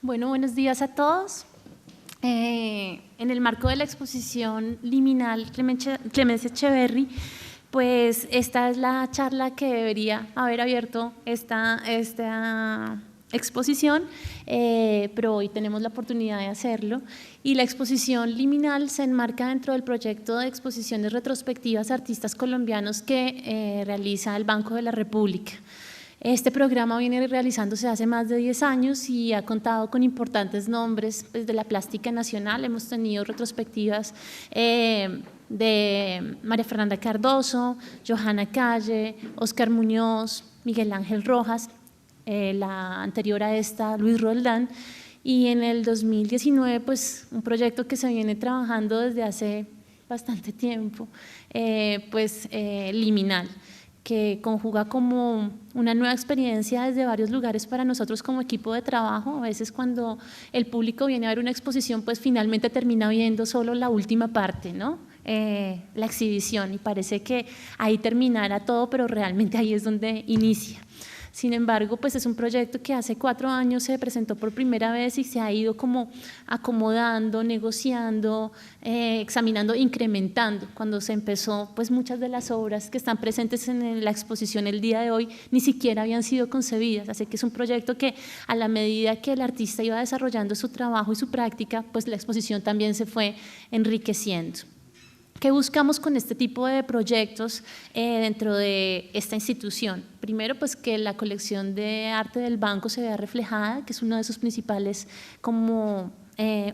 Bueno, buenos días a todos. En el marco de la exposición liminal Clemencia Echeverry, pues esta es la charla que debería haber abierto esta exposición, pero hoy tenemos la oportunidad de hacerlo. Y la exposición liminal se enmarca dentro del proyecto de exposiciones retrospectivas a artistas colombianos que realiza el Banco de la República. Este programa viene realizándose hace más de 10 años y ha contado con importantes nombres de la plástica nacional. Hemos tenido retrospectivas de María Fernanda Cardoso, Johanna Calle, Óscar Muñoz, Miguel Ángel Rojas, la anterior a esta, Luis Roldán, y en el 2019, pues un proyecto que se viene trabajando desde hace bastante tiempo, liminal, que conjuga como una nueva experiencia desde varios lugares para nosotros como equipo de trabajo. A veces cuando el público viene a ver una exposición, pues finalmente termina viendo solo la última parte, ¿no? La exhibición, y parece que ahí terminara todo, pero realmente ahí es donde inicia. Sin embargo, pues es un proyecto que hace 4 años se presentó por primera vez y se ha ido como acomodando, negociando, examinando, incrementando. Cuando se empezó, pues muchas de las obras que están presentes en la exposición el día de hoy ni siquiera habían sido concebidas. Así que es un proyecto que a la medida que el artista iba desarrollando su trabajo y su práctica, pues la exposición también se fue enriqueciendo. ¿Qué buscamos con este tipo de proyectos dentro de esta institución? Primero, pues que la colección de arte del banco se vea reflejada, que es uno de sus principales como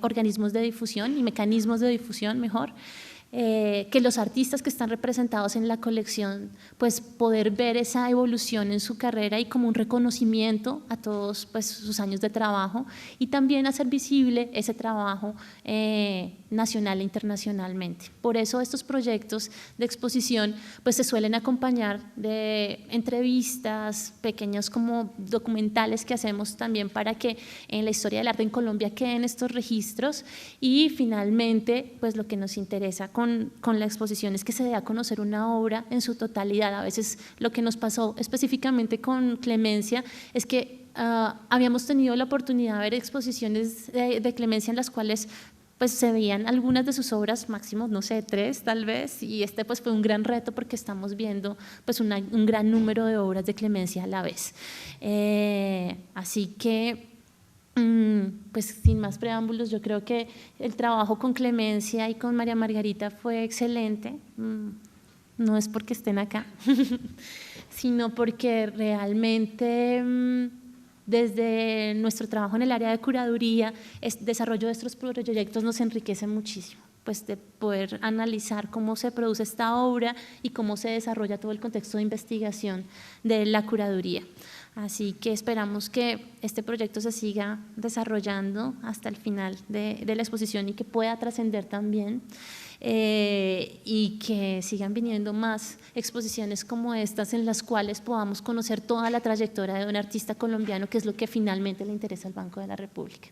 organismos de difusión y mecanismos de difusión, mejor. Que los artistas que están representados en la colección, pues poder ver esa evolución en su carrera y como un reconocimiento a todos pues sus años de trabajo, y también hacer visible ese trabajo nacional e internacionalmente. Por eso estos proyectos de exposición pues se suelen acompañar de entrevistas, pequeños como documentales que hacemos también para que en la historia del arte en Colombia queden estos registros. Y finalmente pues lo que nos interesa con la exposición es que se dé a conocer una obra en su totalidad. A veces lo que nos pasó específicamente con Clemencia es que habíamos tenido la oportunidad de ver exposiciones de Clemencia en las cuales pues se veían algunas de sus obras, máximo, no sé, 3 tal vez, y pues fue un gran reto porque estamos viendo pues un gran número de obras de Clemencia a la vez. Así que pues sin más preámbulos, yo creo que el trabajo con Clemencia y con María Margarita fue excelente. No es porque estén acá, sino porque realmente desde nuestro trabajo en el área de curaduría, el desarrollo de estos proyectos nos enriquece muchísimo, pues de poder analizar cómo se produce esta obra y cómo se desarrolla todo el contexto de investigación de la curaduría. Así que esperamos que este proyecto se siga desarrollando hasta el final de la exposición y que pueda trascender también, y que sigan viniendo más exposiciones como estas en las cuales podamos conocer toda la trayectoria de un artista colombiano, que es lo que finalmente le interesa al Banco de la República.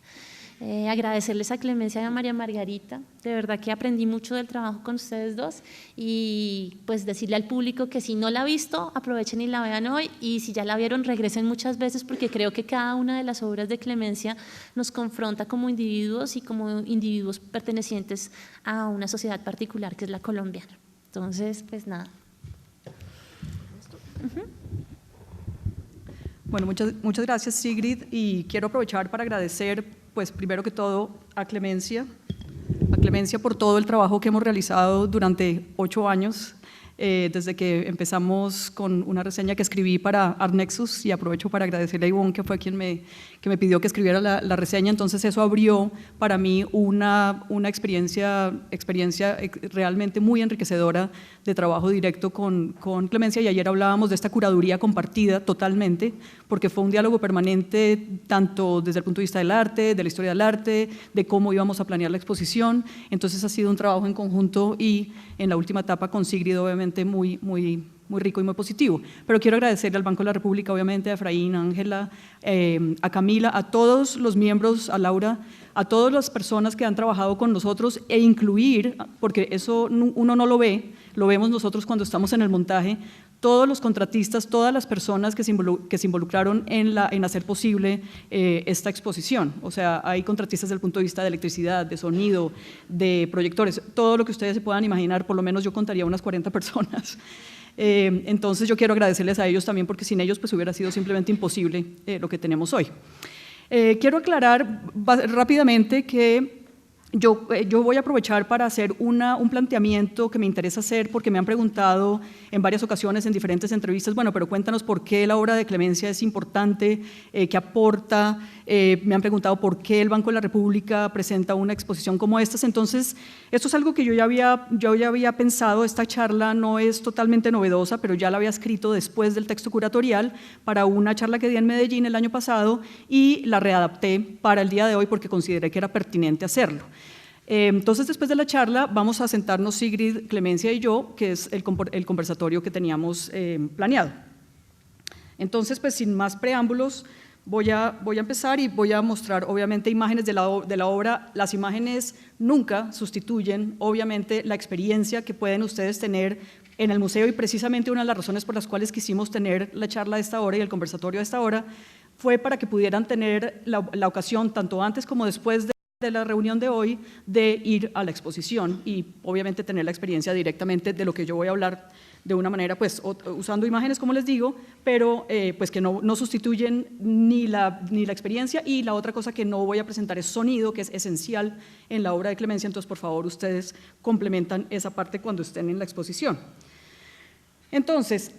Agradecerles a Clemencia y a María Margarita, de verdad que aprendí mucho del trabajo con ustedes dos, y pues decirle al público que si no la ha visto, aprovechen y la vean hoy, y si ya la vieron, regresen muchas veces, porque creo que cada una de las obras de Clemencia nos confronta como individuos y como individuos pertenecientes a una sociedad particular que es la colombiana. Entonces, pues nada. Bueno, muchas gracias, Sigrid, y quiero aprovechar para agradecer, pues primero que todo a Clemencia por todo el trabajo que hemos realizado durante 8 años, desde que empezamos con una reseña que escribí para Art Nexus, y aprovecho para agradecerle a Ivonne, que fue quien me pidió que escribiera la reseña. Entonces eso abrió para mí una experiencia realmente muy enriquecedora de trabajo directo con Clemencia, y ayer hablábamos de esta curaduría compartida totalmente, porque fue un diálogo permanente tanto desde el punto de vista del arte, de la historia del arte, de cómo íbamos a planear la exposición. Entonces ha sido un trabajo en conjunto, y en la última etapa con Sigrid obviamente muy rico y muy positivo. Pero quiero agradecerle al Banco de la República, obviamente, a Efraín, a Ángela, a Camila, a todos los miembros, a Laura, a todas las personas que han trabajado con nosotros, e incluir, porque eso uno no lo ve, lo vemos nosotros cuando estamos en el montaje, todos los contratistas, todas las personas que se involucraron en hacer posible esta exposición. O sea, hay contratistas desde el punto de vista de electricidad, de sonido, de proyectores, todo lo que ustedes se puedan imaginar, por lo menos yo contaría unas 40 personas. Entonces yo quiero agradecerles a ellos también, porque sin ellos pues hubiera sido simplemente imposible lo que tenemos hoy. Quiero aclarar rápidamente que yo voy a aprovechar para hacer un planteamiento que me interesa hacer, porque me han preguntado en varias ocasiones en diferentes entrevistas, bueno, pero cuéntanos por qué la obra de Clemencia es importante, qué aporta, me han preguntado por qué el Banco de la República presenta una exposición como esta. Entonces, esto es algo que yo ya había pensado. Esta charla no es totalmente novedosa, pero ya la había escrito después del texto curatorial para una charla que di en Medellín el año pasado y la readapté para el día de hoy porque consideré que era pertinente hacerlo. Entonces, después de la charla, vamos a sentarnos Sigrid, Clemencia y yo, que es el conversatorio que teníamos planeado. Entonces, pues sin más preámbulos, voy a empezar y voy a mostrar, obviamente, imágenes de la obra. Las imágenes nunca sustituyen, obviamente, la experiencia que pueden ustedes tener en el museo, y precisamente una de las razones por las cuales quisimos tener la charla a esta hora y el conversatorio a esta hora fue para que pudieran tener la ocasión, tanto antes como después de la reunión de hoy, de ir a la exposición y obviamente tener la experiencia directamente de lo que yo voy a hablar de una manera, pues usando imágenes, como les digo, pero pues que no sustituyen ni la experiencia. Y la otra cosa que no voy a presentar es sonido, que es esencial en la obra de Clemencia. Entonces, por favor, ustedes complementan esa parte cuando estén en la exposición. Entonces,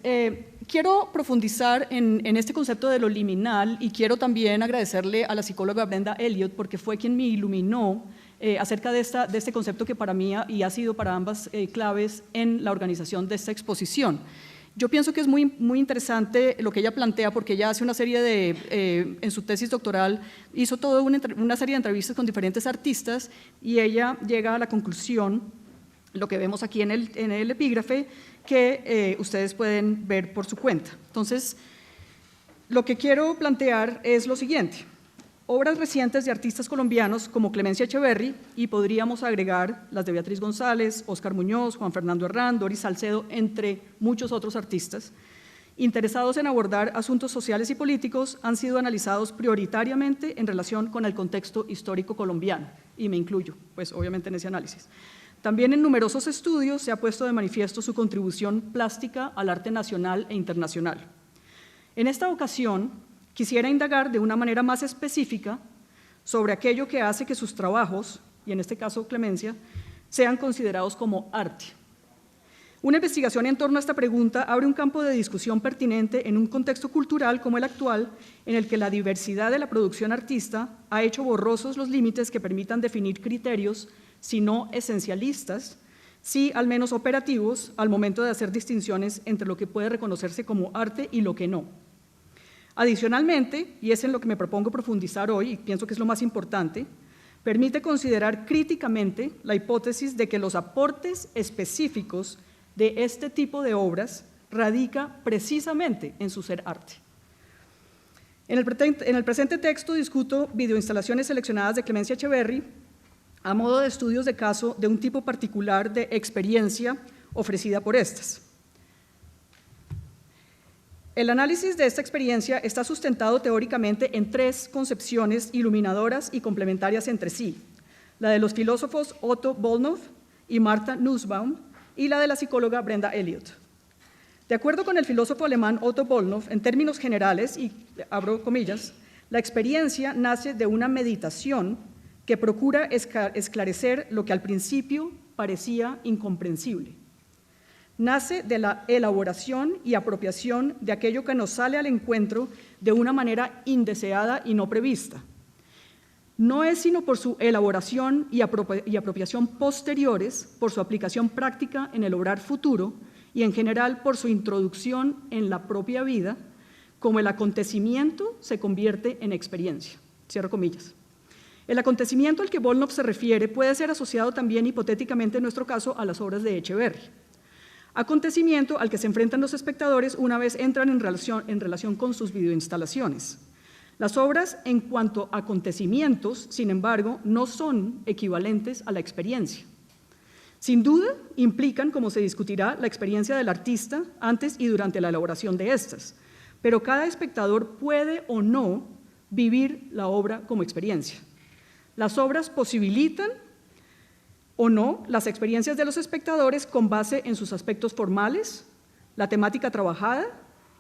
quiero profundizar en este concepto de lo liminal, y quiero también agradecerle a la psicóloga Brenda Elliott, porque fue quien me iluminó acerca de este concepto que para mí y ha sido para ambas claves en la organización de esta exposición. Yo pienso que es muy, muy interesante lo que ella plantea, porque ella hace una serie en su tesis doctoral, hizo toda una serie de entrevistas con diferentes artistas, y ella llega a la conclusión, lo que vemos aquí en el epígrafe, que ustedes pueden ver por su cuenta. Entonces, lo que quiero plantear es lo siguiente: obras recientes de artistas colombianos como Clemencia Echeverry, y podríamos agregar las de Beatriz González, Óscar Muñoz, Juan Fernando Herrán, Doris Salcedo, entre muchos otros artistas, interesados en abordar asuntos sociales y políticos, han sido analizados prioritariamente en relación con el contexto histórico colombiano, y me incluyo, pues obviamente en ese análisis. También en numerosos estudios se ha puesto de manifiesto su contribución plástica al arte nacional e internacional. En esta ocasión, quisiera indagar de una manera más específica sobre aquello que hace que sus trabajos, y en este caso Clemencia, sean considerados como arte. Una investigación en torno a esta pregunta abre un campo de discusión pertinente en un contexto cultural como el actual, en el que la diversidad de la producción artista ha hecho borrosos los límites que permitan definir criterios, si no esencialistas, sí al menos operativos, al momento de hacer distinciones entre lo que puede reconocerse como arte y lo que no. Adicionalmente, y es en lo que me propongo profundizar hoy, y pienso que es lo más importante, permite considerar críticamente la hipótesis de que los aportes específicos de este tipo de obras radica precisamente en su ser arte. En el presente texto discuto videoinstalaciones seleccionadas de Clemencia Echeverry a modo de estudios de caso de un tipo particular de experiencia ofrecida por estas. El análisis de esta experiencia está sustentado teóricamente en tres concepciones iluminadoras y complementarias entre sí: la de los filósofos Otto Bollnow y Martha Nussbaum, y la de la psicóloga Brenda Elliott. De acuerdo con el filósofo alemán Otto Bollnow, en términos generales, y abro comillas, la experiencia nace de una meditación que procura esclarecer lo que al principio parecía incomprensible. Nace de la elaboración y apropiación de aquello que nos sale al encuentro de una manera indeseada y no prevista. No es sino por su elaboración y apropiación posteriores, por su aplicación práctica en el obrar futuro y en general por su introducción en la propia vida, como el acontecimiento se convierte en experiencia. Cierro comillas. El acontecimiento al que Bollnow se refiere puede ser asociado también hipotéticamente en nuestro caso a las obras de Echeverry. Acontecimiento al que se enfrentan los espectadores una vez entran en relación con sus videoinstalaciones. Las obras en cuanto a acontecimientos, sin embargo, no son equivalentes a la experiencia. Sin duda, implican, como se discutirá, la experiencia del artista antes y durante la elaboración de estas, pero cada espectador puede o no vivir la obra como experiencia. Las obras posibilitan o no las experiencias de los espectadores con base en sus aspectos formales, la temática trabajada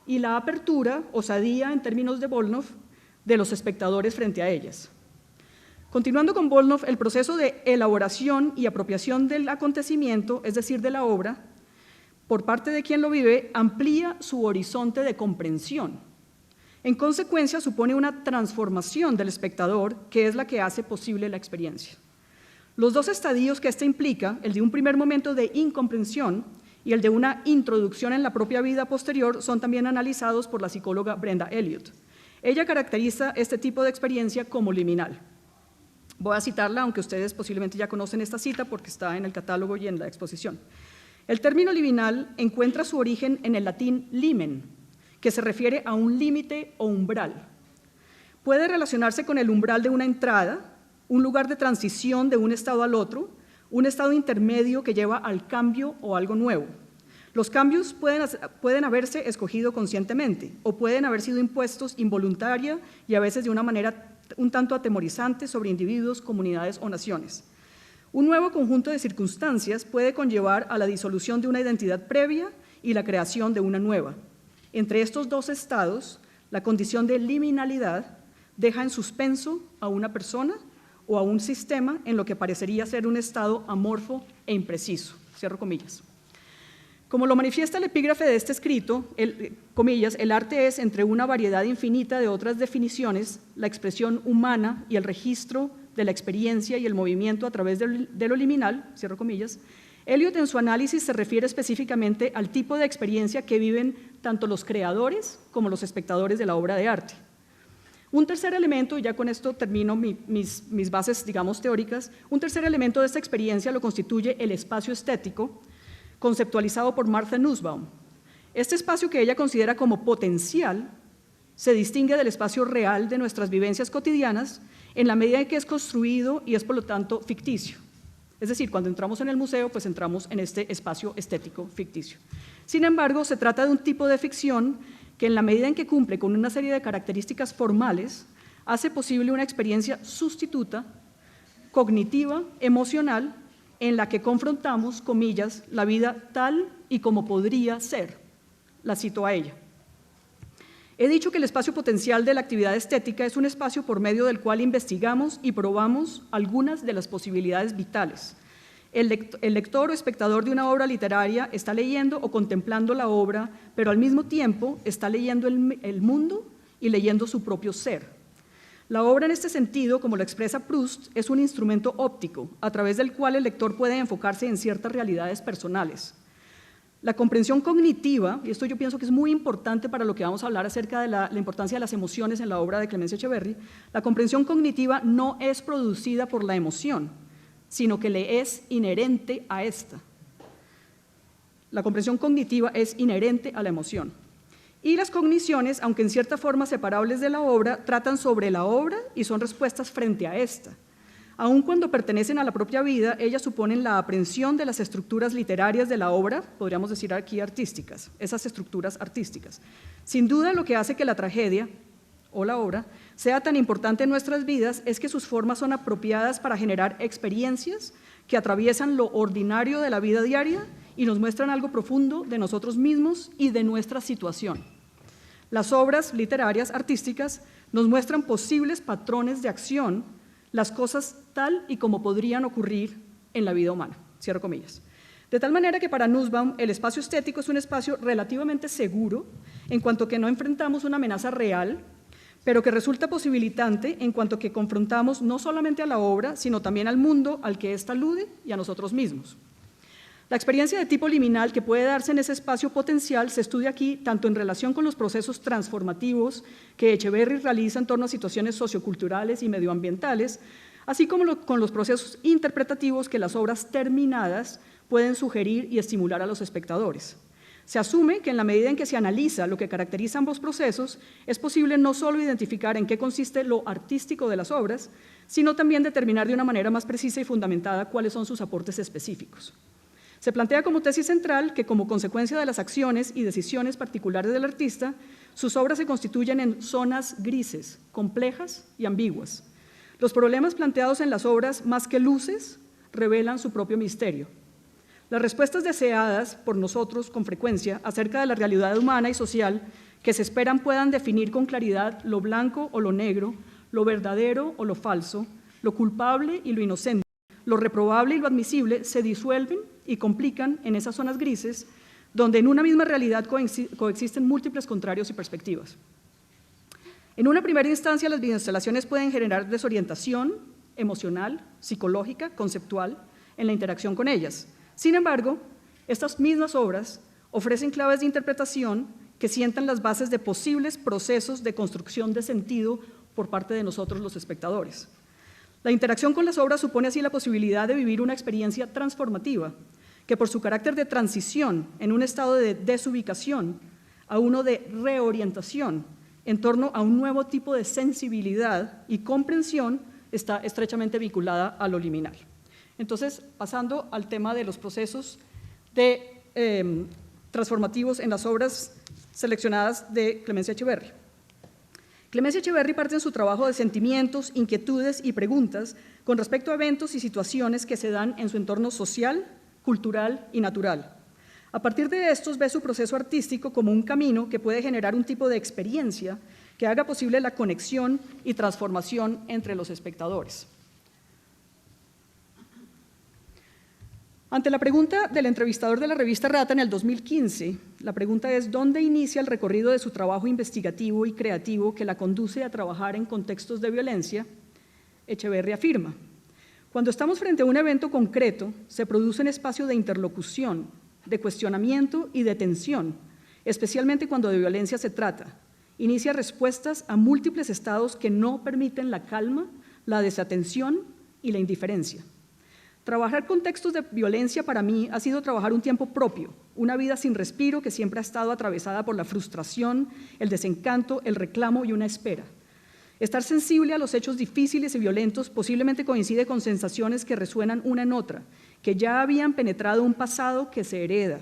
y la apertura, osadía en términos de Volnov, de los espectadores frente a ellas. Continuando con Volnov, el proceso de elaboración y apropiación del acontecimiento, es decir, de la obra, por parte de quien lo vive, amplía su horizonte de comprensión. En consecuencia, supone una transformación del espectador, que es la que hace posible la experiencia. Los dos estadios que ésta implica, el de un primer momento de incomprensión y el de una introducción en la propia vida posterior, son también analizados por la psicóloga Brenda Elliott. Ella caracteriza este tipo de experiencia como liminal. Voy a citarla, aunque ustedes posiblemente ya conocen esta cita porque está en el catálogo y en la exposición. El término liminal encuentra su origen en el latín limen, que se refiere a un límite o umbral. Puede relacionarse con el umbral de una entrada, un lugar de transición de un estado al otro, un estado intermedio que lleva al cambio o algo nuevo. Los cambios pueden haberse escogido conscientemente o pueden haber sido impuestos involuntaria y a veces de una manera un tanto atemorizante sobre individuos, comunidades o naciones. Un nuevo conjunto de circunstancias puede conllevar a la disolución de una identidad previa y la creación de una nueva. Entre estos dos estados, la condición de liminalidad deja en suspenso a una persona o a un sistema en lo que parecería ser un estado amorfo e impreciso. Cierro comillas. Como lo manifiesta el epígrafe de este escrito, comillas, el arte es, entre una variedad infinita de otras definiciones, la expresión humana y el registro de la experiencia y el movimiento a través de lo liminal, cierro comillas. Elliott en su análisis se refiere específicamente al tipo de experiencia que viven tanto los creadores como los espectadores de la obra de arte. Un tercer elemento, y ya con esto termino mis bases, digamos, teóricas, un tercer elemento de esta experiencia lo constituye el espacio estético, conceptualizado por Martha Nussbaum. Este espacio que ella considera como potencial se distingue del espacio real de nuestras vivencias cotidianas en la medida en que es construido y es por lo tanto ficticio. Es decir, cuando entramos en el museo, pues entramos en este espacio estético ficticio. Sin embargo, se trata de un tipo de ficción que en la medida en que cumple con una serie de características formales, hace posible una experiencia sustituta, cognitiva, emocional, en la que confrontamos, comillas, la vida tal y como podría ser. La cito a ella. He dicho que el espacio potencial de la actividad estética es un espacio por medio del cual investigamos y probamos algunas de las posibilidades vitales. El lector o espectador de una obra literaria está leyendo o contemplando la obra, pero al mismo tiempo está leyendo el mundo y leyendo su propio ser. La obra en este sentido, como lo expresa Proust, es un instrumento óptico a través del cual el lector puede enfocarse en ciertas realidades personales. La comprensión cognitiva, y esto yo pienso que es muy importante para lo que vamos a hablar acerca de la importancia de las emociones en la obra de Clemenza Echeverry, la comprensión cognitiva no es producida por la emoción, sino que le es inherente a esta. La comprensión cognitiva es inherente a la emoción. Y las cogniciones, aunque en cierta forma separables de la obra, tratan sobre la obra y son respuestas frente a esta. Aun cuando pertenecen a la propia vida, ellas suponen la aprehensión de las estructuras literarias de la obra, podríamos decir aquí artísticas, esas estructuras artísticas. Sin duda, lo que hace que la tragedia o la obra sea tan importante en nuestras vidas es que sus formas son apropiadas para generar experiencias que atraviesan lo ordinario de la vida diaria y nos muestran algo profundo de nosotros mismos y de nuestra situación. Las obras literarias artísticas nos muestran posibles patrones de acción, las cosas tal y como podrían ocurrir en la vida humana. Cierro comillas. De tal manera que para Nussbaum el espacio estético es un espacio relativamente seguro en cuanto que no enfrentamos una amenaza real, pero que resulta posibilitante en cuanto que confrontamos no solamente a la obra, sino también al mundo al que ésta alude y a nosotros mismos. La experiencia de tipo liminal que puede darse en ese espacio potencial se estudia aquí tanto en relación con los procesos transformativos que Echeverry realiza en torno a situaciones socioculturales y medioambientales, así como con los procesos interpretativos que las obras terminadas pueden sugerir y estimular a los espectadores. Se asume que en la medida en que se analiza lo que caracteriza ambos procesos, es posible no solo identificar en qué consiste lo artístico de las obras, sino también determinar de una manera más precisa y fundamentada cuáles son sus aportes específicos. Se plantea como tesis central que, como consecuencia de las acciones y decisiones particulares del artista, sus obras se constituyen en zonas grises, complejas y ambiguas. Los problemas planteados en las obras, más que luces, revelan su propio misterio. Las respuestas deseadas por nosotros con frecuencia acerca de la realidad humana y social que se esperan puedan definir con claridad lo blanco o lo negro, lo verdadero o lo falso, lo culpable y lo inocente, lo reprobable y lo admisible, se disuelven y complican en esas zonas grises donde en una misma realidad coexisten múltiples contrarios y perspectivas. En una primera instancia, las videoinstalaciones pueden generar desorientación emocional, psicológica, conceptual, en la interacción con ellas. Sin embargo, estas mismas obras ofrecen claves de interpretación que sientan las bases de posibles procesos de construcción de sentido por parte de nosotros los espectadores. La interacción con las obras supone así la posibilidad de vivir una experiencia transformativa, que por su carácter de transición en un estado de desubicación a uno de reorientación en torno a un nuevo tipo de sensibilidad y comprensión está estrechamente vinculada a lo liminal. Entonces, pasando al tema de los procesos transformativos en las obras seleccionadas de Clemencia Echeverry. Clemencia Echeverry parte en su trabajo de sentimientos, inquietudes y preguntas con respecto a eventos y situaciones que se dan en su entorno social, cultural y natural. A partir de estos ve su proceso artístico como un camino que puede generar un tipo de experiencia que haga posible la conexión y transformación entre los espectadores. Ante la pregunta del entrevistador de la revista Rata en el 2015, la pregunta es ¿dónde inicia el recorrido de su trabajo investigativo y creativo que la conduce a trabajar en contextos de violencia? Echeverry afirma: cuando estamos frente a un evento concreto, se produce un espacio de interlocución, de cuestionamiento y de tensión, especialmente cuando de violencia se trata. Inicia respuestas a múltiples estados que no permiten la calma, la desatención y la indiferencia. Trabajar contextos de violencia para mí ha sido trabajar un tiempo propio, una vida sin respiro que siempre ha estado atravesada por la frustración, el desencanto, el reclamo y una espera. Estar sensible a los hechos difíciles y violentos posiblemente coincide con sensaciones que resuenan una en otra, que ya habían penetrado un pasado que se hereda.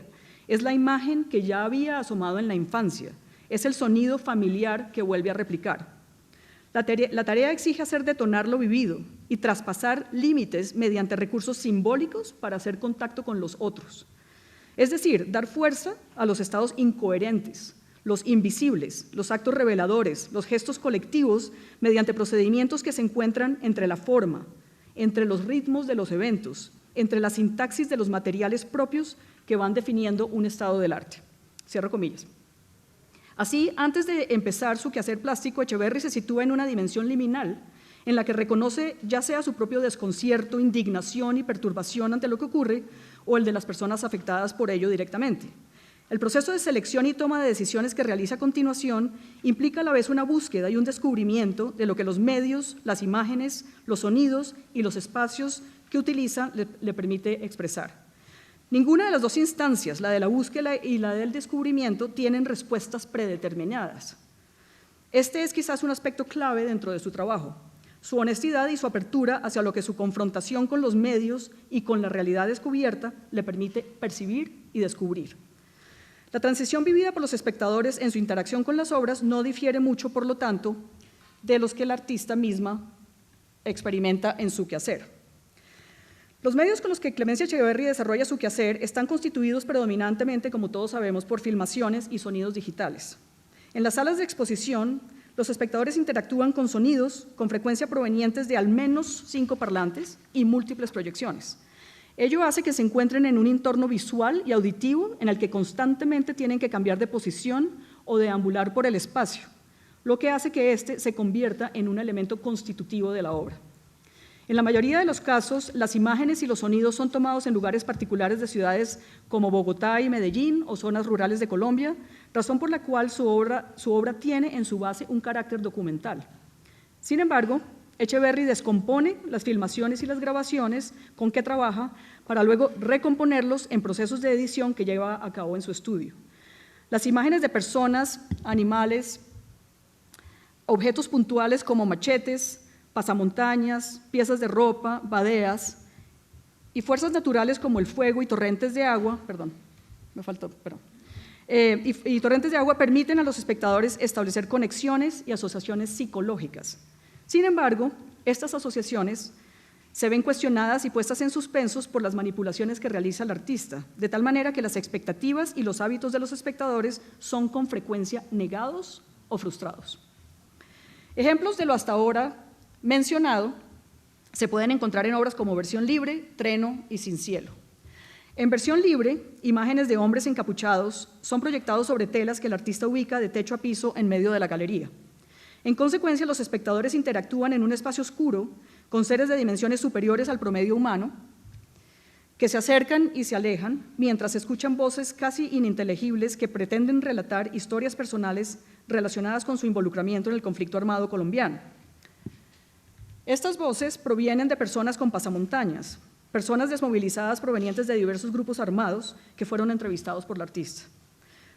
Es la imagen que ya había asomado en la infancia. Es el sonido familiar que vuelve a replicar. La tarea exige hacer detonar lo vivido y traspasar límites mediante recursos simbólicos para hacer contacto con los otros. Es decir, dar fuerza a los estados incoherentes, los invisibles, los actos reveladores, los gestos colectivos mediante procedimientos que se encuentran entre la forma, entre los ritmos de los eventos, entre la sintaxis de los materiales propios que van definiendo un estado del arte. Cierro comillas. Así, antes de empezar su quehacer plástico, Echeverry se sitúa en una dimensión liminal en la que reconoce ya sea su propio desconcierto, indignación y perturbación ante lo que ocurre o el de las personas afectadas por ello directamente. El proceso de selección y toma de decisiones que realiza a continuación implica a la vez una búsqueda y un descubrimiento de lo que los medios, las imágenes, los sonidos y los espacios que utiliza le permite expresar. Ninguna de las dos instancias, la de la búsqueda y la del descubrimiento, tienen respuestas predeterminadas. Este es quizás un aspecto clave dentro de su trabajo, su honestidad y su apertura hacia lo que su confrontación con los medios y con la realidad descubierta le permite percibir y descubrir. La transición vivida por los espectadores en su interacción con las obras no difiere mucho, por lo tanto, de los que la artista misma experimenta en su quehacer. Los medios con los que Clemencia Echeverry desarrolla su quehacer están constituidos predominantemente, como todos sabemos, por filmaciones y sonidos digitales. En las salas de exposición, los espectadores interactúan con sonidos con frecuencia provenientes de al menos 5 parlantes y múltiples proyecciones. Ello hace que se encuentren en un entorno visual y auditivo en el que constantemente tienen que cambiar de posición o deambular por el espacio, lo que hace que éste se convierta en un elemento constitutivo de la obra. En la mayoría de los casos, las imágenes y los sonidos son tomados en lugares particulares de ciudades como Bogotá y Medellín o zonas rurales de Colombia, razón por la cual su obra tiene en su base un carácter documental. Sin embargo, Echeverry descompone las filmaciones y las grabaciones con que trabaja para luego recomponerlos en procesos de edición que lleva a cabo en su estudio. Las imágenes de personas, animales, objetos puntuales como machetes, pasamontañas, piezas de ropa, badeas y fuerzas naturales como el fuego y torrentes de agua, y torrentes de agua permiten a los espectadores establecer conexiones y asociaciones psicológicas. Sin embargo, estas asociaciones se ven cuestionadas y puestas en suspensos por las manipulaciones que realiza el artista, de tal manera que las expectativas y los hábitos de los espectadores son con frecuencia negados o frustrados. Ejemplos de lo hasta ahora mencionado se pueden encontrar en obras como Versión Libre, Treno y Sin Cielo. En Versión Libre, imágenes de hombres encapuchados son proyectados sobre telas que el artista ubica de techo a piso en medio de la galería. En consecuencia, los espectadores interactúan en un espacio oscuro con seres de dimensiones superiores al promedio humano, que se acercan y se alejan mientras escuchan voces casi ininteligibles que pretenden relatar historias personales relacionadas con su involucramiento en el conflicto armado colombiano. Estas voces provienen de personas con pasamontañas, personas desmovilizadas provenientes de diversos grupos armados que fueron entrevistados por el artista.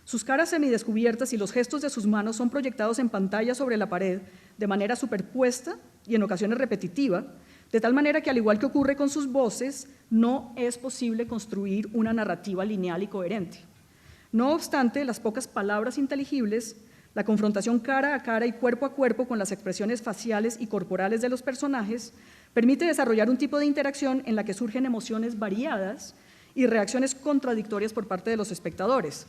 Sus caras semidescubiertas y los gestos de sus manos son proyectados en pantalla sobre la pared de manera superpuesta y en ocasiones repetitiva, de tal manera que, al igual que ocurre con sus voces, no es posible construir una narrativa lineal y coherente. No obstante, las pocas palabras inteligibles, la confrontación cara a cara y cuerpo a cuerpo con las expresiones faciales y corporales de los personajes permite desarrollar un tipo de interacción en la que surgen emociones variadas y reacciones contradictorias por parte de los espectadores.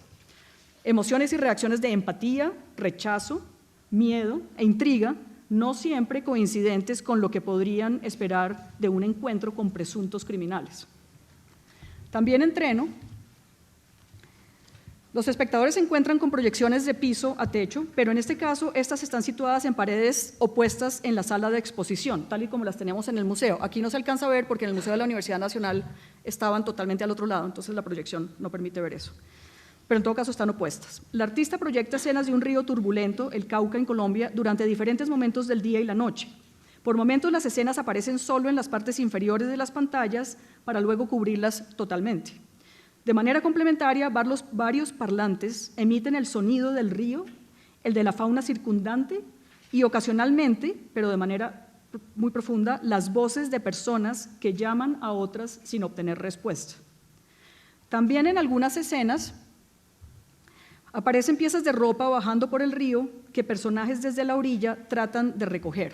Emociones y reacciones de empatía, rechazo, miedo e intriga, no siempre coincidentes con lo que podrían esperar de un encuentro con presuntos criminales. También en Treno, los espectadores se encuentran con proyecciones de piso a techo, pero en este caso estas están situadas en paredes opuestas en la sala de exposición, tal y como las tenemos en el museo. Aquí no se alcanza a ver porque en el Museo de la Universidad Nacional estaban totalmente al otro lado, entonces la proyección no permite ver eso. Pero en todo caso están opuestas. El artista proyecta escenas de un río turbulento, el Cauca en Colombia, durante diferentes momentos del día y la noche. Por momentos las escenas aparecen solo en las partes inferiores de las pantallas para luego cubrirlas totalmente. De manera complementaria, varios parlantes emiten el sonido del río, el de la fauna circundante y ocasionalmente, pero de manera muy profunda, las voces de personas que llaman a otras sin obtener respuesta. También en algunas escenas aparecen piezas de ropa bajando por el río que personajes desde la orilla tratan de recoger.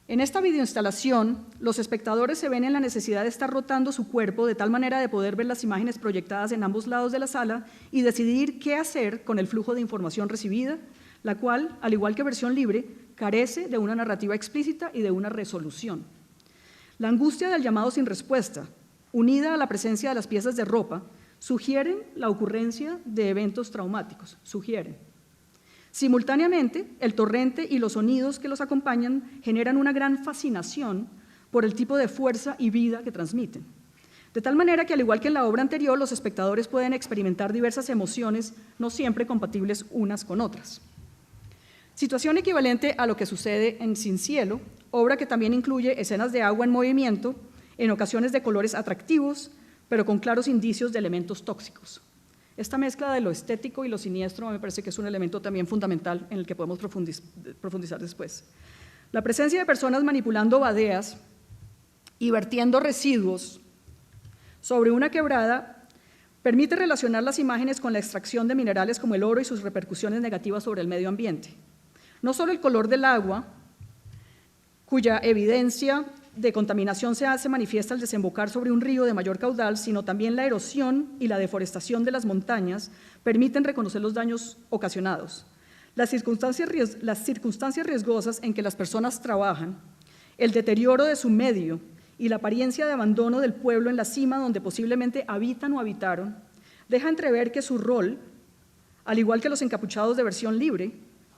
En esta videoinstalación, los espectadores se ven en la necesidad de estar rotando su cuerpo de tal manera de poder ver las imágenes proyectadas en ambos lados de la sala y decidir qué hacer con el flujo de información recibida, la cual, al igual que Versión Libre, carece de una narrativa explícita y de una resolución. La angustia del llamado sin respuesta, unida a la presencia de las piezas de ropa, sugieren la ocurrencia de eventos traumáticos, Simultáneamente, el torrente y los sonidos que los acompañan generan una gran fascinación por el tipo de fuerza y vida que transmiten. De tal manera que, al igual que en la obra anterior, los espectadores pueden experimentar diversas emociones, no siempre compatibles unas con otras. Situación equivalente a lo que sucede en Sin Cielo, obra que también incluye escenas de agua en movimiento, en ocasiones de colores atractivos, pero con claros indicios de elementos tóxicos. Esta mezcla de lo estético y lo siniestro me parece que es un elemento también fundamental en el que podemos profundizar después. La presencia de personas manipulando badeas y vertiendo residuos sobre una quebrada permite relacionar las imágenes con la extracción de minerales como el oro y sus repercusiones negativas sobre el medio ambiente. No solo el color del agua, cuya evidencia de contaminación se hace manifiesta al desembocar sobre un río de mayor caudal, sino también la erosión y la deforestación de las montañas permiten reconocer los daños ocasionados. Las circunstancias riesgosas en que las personas trabajan, el deterioro de su medio y la apariencia de abandono del pueblo en la cima donde posiblemente habitan o habitaron, deja entrever que su rol, al igual que los encapuchados de Versión Libre,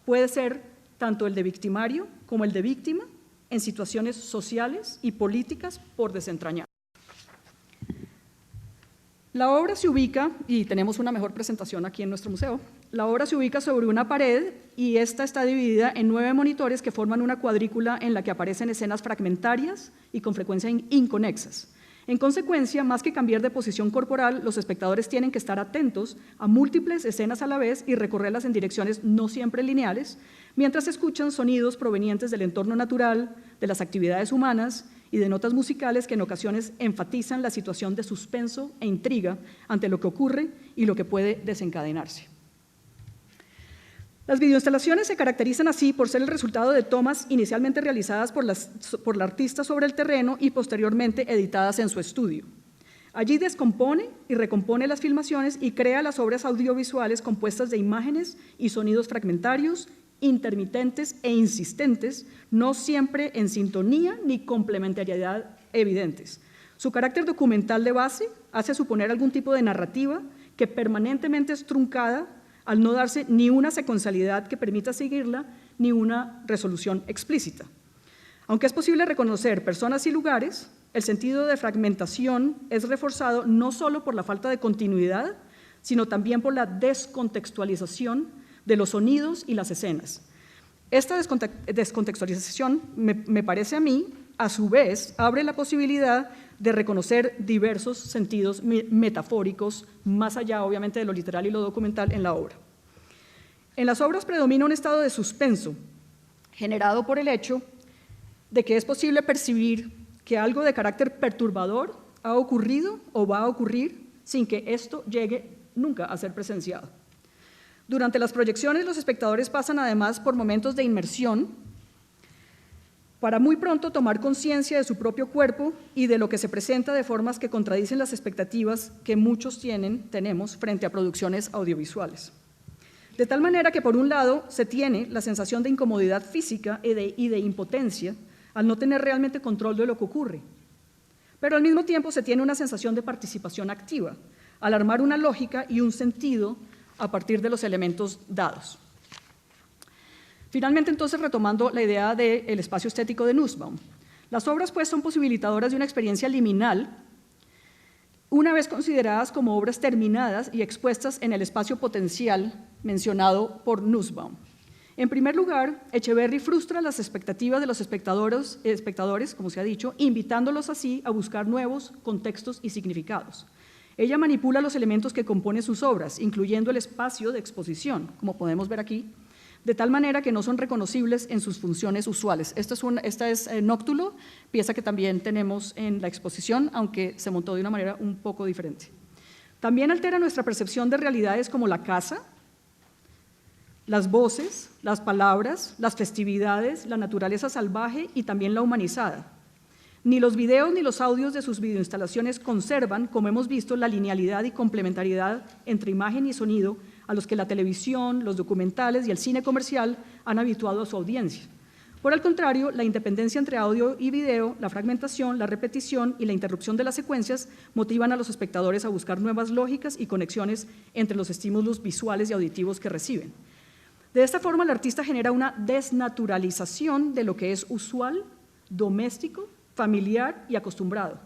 puede ser tanto el de victimario como el de víctima en situaciones sociales y políticas por desentrañar. La obra se ubica, y tenemos una mejor presentación aquí en nuestro museo, la obra se ubica sobre una pared y esta está dividida en 9 monitores que forman una cuadrícula en la que aparecen escenas fragmentarias y con frecuencia inconexas. En consecuencia, más que cambiar de posición corporal, los espectadores tienen que estar atentos a múltiples escenas a la vez y recorrerlas en direcciones no siempre lineales, mientras escuchan sonidos provenientes del entorno natural, de las actividades humanas y de notas musicales que en ocasiones enfatizan la situación de suspenso e intriga ante lo que ocurre y lo que puede desencadenarse. Las videoinstalaciones se caracterizan así por ser el resultado de tomas inicialmente realizadas por la artista sobre el terreno y posteriormente editadas en su estudio. Allí descompone y recompone las filmaciones y crea las obras audiovisuales compuestas de imágenes y sonidos fragmentarios, intermitentes e insistentes, no siempre en sintonía ni complementariedad evidentes. Su carácter documental de base hace suponer algún tipo de narrativa que permanentemente es truncada al no darse ni una secuencialidad que permita seguirla, ni una resolución explícita. Aunque es posible reconocer personas y lugares, el sentido de fragmentación es reforzado no solo por la falta de continuidad, sino también por la descontextualización de los sonidos y las escenas. Esta descontextualización, me parece a mí, a su vez, abre la posibilidad de reconocer diversos sentidos metafóricos, más allá, obviamente, de lo literal y lo documental en la obra. En las obras predomina un estado de suspenso, generado por el hecho de que es posible percibir que algo de carácter perturbador ha ocurrido o va a ocurrir sin que esto llegue nunca a ser presenciado. Durante las proyecciones, los espectadores pasan además por momentos de inmersión para muy pronto tomar conciencia de su propio cuerpo y de lo que se presenta de formas que contradicen las expectativas que muchos tenemos frente a producciones audiovisuales. De tal manera que, por un lado, se tiene la sensación de incomodidad física y de impotencia al no tener realmente control de lo que ocurre, pero al mismo tiempo se tiene una sensación de participación activa, al armar una lógica y un sentido a partir de los elementos dados. Finalmente, entonces, retomando la idea del espacio estético de Nussbaum, las obras pues son posibilitadoras de una experiencia liminal una vez consideradas como obras terminadas y expuestas en el espacio potencial mencionado por Nussbaum. En primer lugar, Etcheverry frustra las expectativas de los espectadores, como se ha dicho, invitándolos así a buscar nuevos contextos y significados. Ella manipula los elementos que componen sus obras, incluyendo el espacio de exposición, como podemos ver aquí, de tal manera que no son reconocibles en sus funciones usuales. Esta es Noctulo, pieza que también tenemos en la exposición, aunque se montó de una manera un poco diferente. También altera nuestra percepción de realidades como la casa, las voces, las palabras, las festividades, la naturaleza salvaje y también la humanizada. Ni los videos ni los audios de sus videoinstalaciones conservan, como hemos visto, la linealidad y complementariedad entre imagen y sonido a los que la televisión, los documentales y el cine comercial han habituado a su audiencia. Por el contrario, la independencia entre audio y video, la fragmentación, la repetición y la interrupción de las secuencias motivan a los espectadores a buscar nuevas lógicas y conexiones entre los estímulos visuales y auditivos que reciben. De esta forma, el artista genera una desnaturalización de lo que es usual, doméstico, familiar y acostumbrado.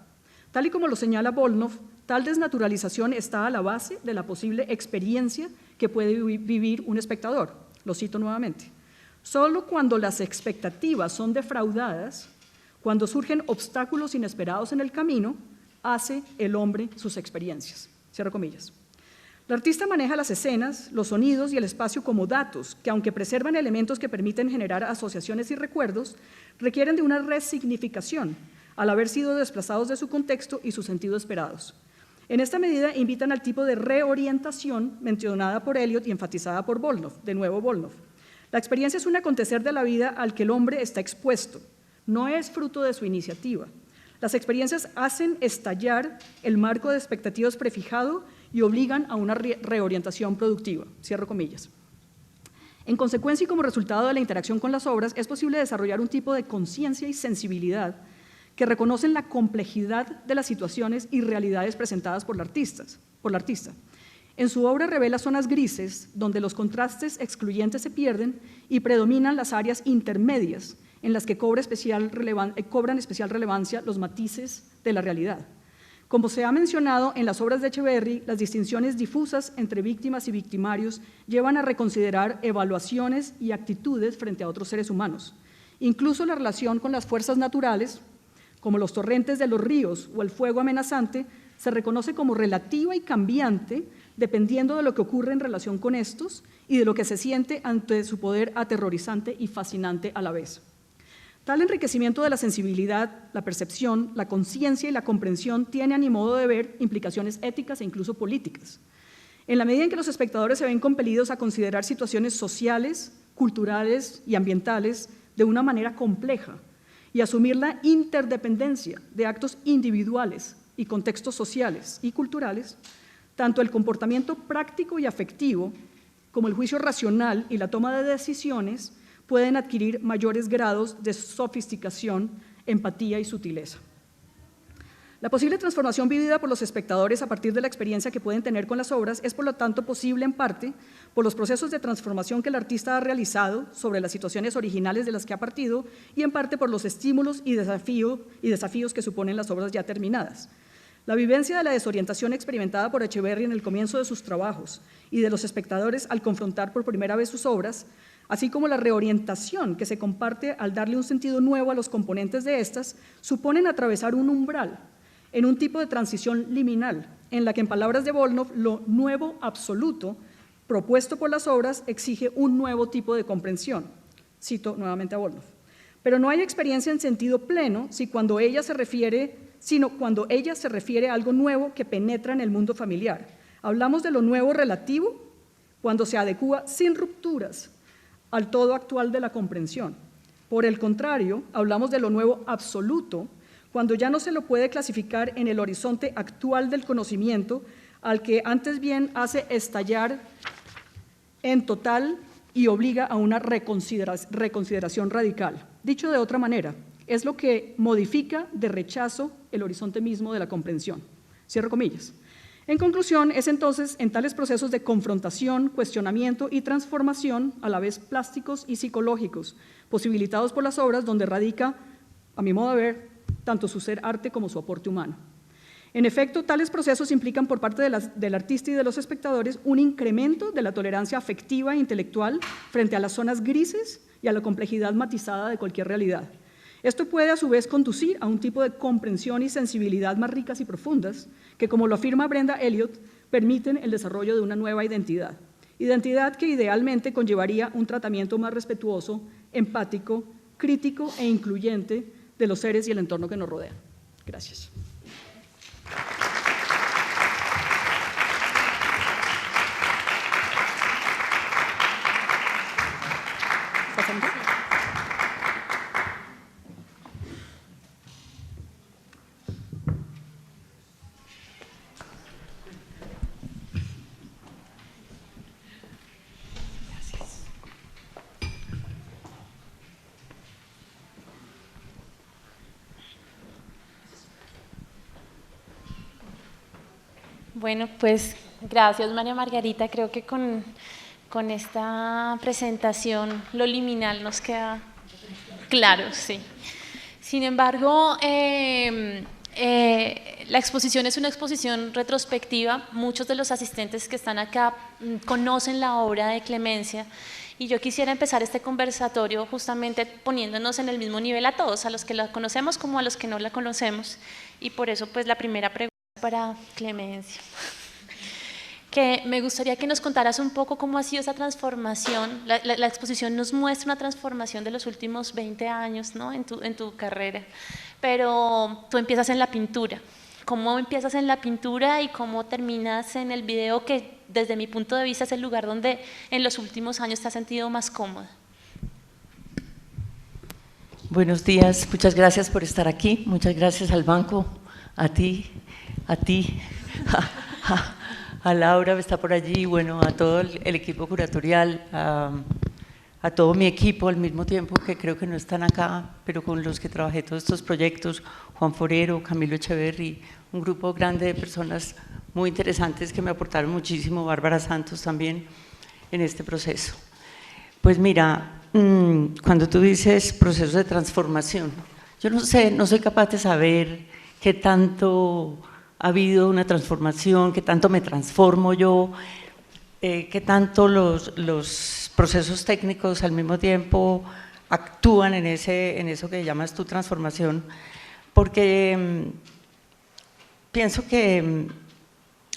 Tal y como lo señala Volnov, tal desnaturalización está a la base de la posible experiencia que puede vivir un espectador. Lo cito nuevamente. Solo cuando las expectativas son defraudadas, cuando surgen obstáculos inesperados en el camino, hace el hombre sus experiencias. Cierro comillas. El artista maneja las escenas, los sonidos y el espacio como datos que, aunque preservan elementos que permiten generar asociaciones y recuerdos, requieren de una resignificación al haber sido desplazados de su contexto y su sentido esperados. En esta medida invitan al tipo de reorientación mencionada por Eliot y enfatizada por Volnov, de nuevo Volnov. La experiencia es un acontecer de la vida al que el hombre está expuesto, no es fruto de su iniciativa. Las experiencias hacen estallar el marco de expectativas prefijado y obligan a una reorientación productiva. Cierro comillas. En consecuencia y como resultado de la interacción con las obras, es posible desarrollar un tipo de conciencia y sensibilidad que reconocen la complejidad de las situaciones y realidades presentadas por la artista. En su obra revela zonas grises donde los contrastes excluyentes se pierden y predominan las áreas intermedias en las que cobran especial relevancia los matices de la realidad. Como se ha mencionado en las obras de Etcheverry, las distinciones difusas entre víctimas y victimarios llevan a reconsiderar evaluaciones y actitudes frente a otros seres humanos. Incluso la relación con las fuerzas naturales, como los torrentes de los ríos o el fuego amenazante, se reconoce como relativa y cambiante dependiendo de lo que ocurre en relación con estos y de lo que se siente ante su poder aterrorizante y fascinante a la vez. Tal enriquecimiento de la sensibilidad, la percepción, la conciencia y la comprensión tiene, a mi modo de ver, implicaciones éticas e incluso políticas. En la medida en que los espectadores se ven compelidos a considerar situaciones sociales, culturales y ambientales de una manera compleja y asumir la interdependencia de actos individuales y contextos sociales y culturales, tanto el comportamiento práctico y afectivo como el juicio racional y la toma de decisiones pueden adquirir mayores grados de sofisticación, empatía y sutileza. La posible transformación vivida por los espectadores a partir de la experiencia que pueden tener con las obras es, por lo tanto, posible en parte por los procesos de transformación que el artista ha realizado sobre las situaciones originales de las que ha partido y en parte por los estímulos y desafíos que suponen las obras ya terminadas. La vivencia de la desorientación experimentada por Echeverri en el comienzo de sus trabajos y de los espectadores al confrontar por primera vez sus obras, así como la reorientación que se comparte al darle un sentido nuevo a los componentes de estas, suponen atravesar un umbral en un tipo de transición liminal, en la que, en palabras de Volnov, lo nuevo absoluto propuesto por las obras exige un nuevo tipo de comprensión. Cito nuevamente a Volnov. Pero no hay experiencia en sentido pleno sino cuando ella se refiere a algo nuevo que penetra en el mundo familiar. Hablamos de lo nuevo relativo cuando se adecúa sin rupturas al todo actual de la comprensión. Por el contrario, hablamos de lo nuevo absoluto cuando ya no se lo puede clasificar en el horizonte actual del conocimiento, al que antes bien hace estallar en total y obliga a una reconsideración radical. Dicho de otra manera, es lo que modifica de rechazo el horizonte mismo de la comprensión. Cierro comillas. En conclusión, es entonces en tales procesos de confrontación, cuestionamiento y transformación, a la vez plásticos y psicológicos, posibilitados por las obras, donde radica, a mi modo de ver, tanto su ser arte como su aporte humano. En efecto, tales procesos implican por parte del artista y de los espectadores un incremento de la tolerancia afectiva e intelectual frente a las zonas grises y a la complejidad matizada de cualquier realidad. Esto puede a su vez conducir a un tipo de comprensión y sensibilidad más ricas y profundas que, como lo afirma Brenda Elliott, permiten el desarrollo de una nueva identidad. Identidad que idealmente conllevaría un tratamiento más respetuoso, empático, crítico e incluyente de los seres y el entorno que nos rodean. Gracias. Bueno, pues gracias María Margarita, creo que con esta presentación lo liminal nos queda claro, sí. Sin embargo, la exposición es una exposición retrospectiva, muchos de los asistentes que están acá conocen la obra de Clemencia y yo quisiera empezar este conversatorio justamente poniéndonos en el mismo nivel a todos, a los que la conocemos como a los que no la conocemos y por eso pues la primera pregunta para Clemencia, que me gustaría que nos contaras un poco cómo ha sido esa transformación. La exposición nos muestra una transformación de los últimos 20 años, ¿no? en tu carrera, pero tú empiezas en la pintura. ¿Cómo empiezas en la pintura y cómo terminas en el video, que desde mi punto de vista es el lugar donde en los últimos años te has sentido más cómoda? Buenos días, muchas gracias por estar aquí, muchas gracias al banco, a ti, a Laura que está por allí, bueno, a todo el equipo curatorial, a todo mi equipo al mismo tiempo, que creo que no están acá, pero con los que trabajé todos estos proyectos, Juan Forero, Camilo Echeverri, un grupo grande de personas muy interesantes que me aportaron muchísimo, Bárbara Santos también, en este proceso. Pues mira, cuando tú dices procesos de transformación, yo no sé, no soy capaz de saber qué tanto ha habido una transformación, qué tanto me transformo yo, qué tanto los procesos técnicos al mismo tiempo actúan en eso que llamas tu transformación, porque pienso que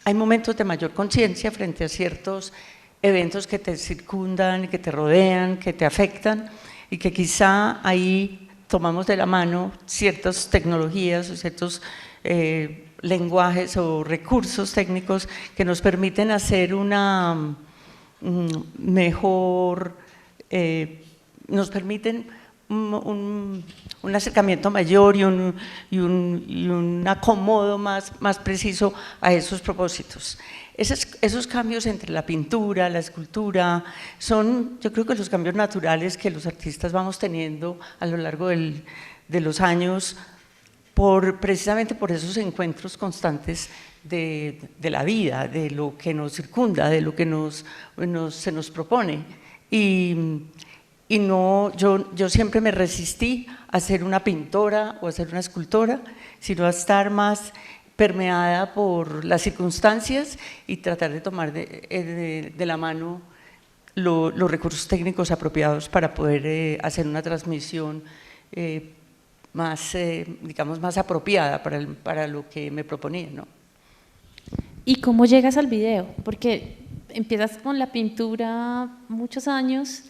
hay momentos de mayor conciencia frente a ciertos eventos que te circundan, que te rodean, que te afectan y que quizá ahí tomamos de la mano ciertas tecnologías o ciertos lenguajes o recursos técnicos que nos permiten hacer una mejor, nos permiten un acercamiento mayor y un acomodo más preciso a esos propósitos. Esos cambios entre la pintura, la escultura, son yo creo que los cambios naturales que los artistas vamos teniendo a lo largo de los años, precisamente por esos encuentros constantes de la vida, de lo que nos circunda, de lo que se nos propone. Y no, yo siempre me resistí a ser una pintora o a ser una escultora, sino a estar más permeada por las circunstancias y tratar de tomar de la mano los recursos técnicos apropiados para poder hacer una transmisión más, digamos, más apropiada para lo que me proponía, ¿no? ¿Y cómo llegas al video? Porque empiezas con la pintura muchos años,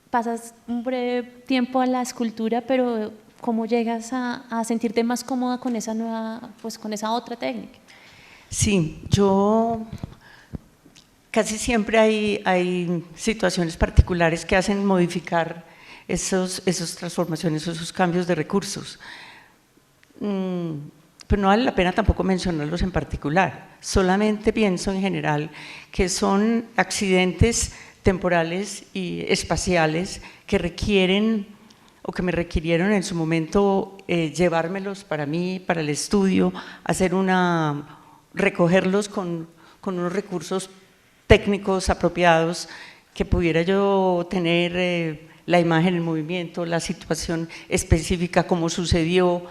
pasas un breve tiempo a la escultura, pero ¿cómo llegas a sentirte más cómoda con esa nueva, pues con esa otra técnica? Sí, casi siempre hay situaciones particulares que hacen modificar esas transformaciones, esos cambios de recursos. Pero no vale la pena tampoco mencionarlos en particular, solamente pienso en general que son accidentes temporales y espaciales que requieren o que me requirieron en su momento llevármelos para mí, para el estudio, recogerlos con unos recursos técnicos apropiados que pudiera yo tener la imagen en movimiento, la situación específica, cómo sucedió.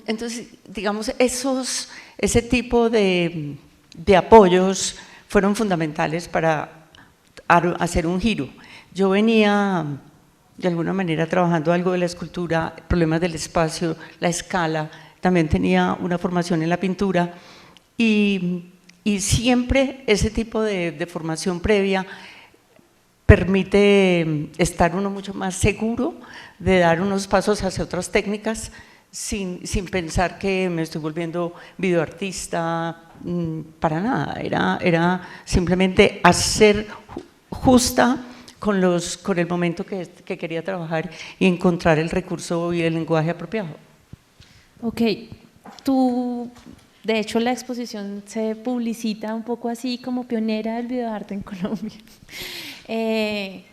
Entonces, digamos, ese tipo de apoyos fueron fundamentales para hacer un giro. Yo venía de alguna manera trabajando algo de la escultura, problemas del espacio, la escala, también tenía una formación en la pintura y siempre ese tipo de formación previa permite estar uno mucho más seguro de dar unos pasos hacia otras técnicas sin pensar que me estoy volviendo videoartista, para nada, era simplemente hacer justa con el momento que quería trabajar y encontrar el recurso y el lenguaje apropiado. Ok, de hecho la exposición se publicita un poco así como pionera del videoarte en Colombia.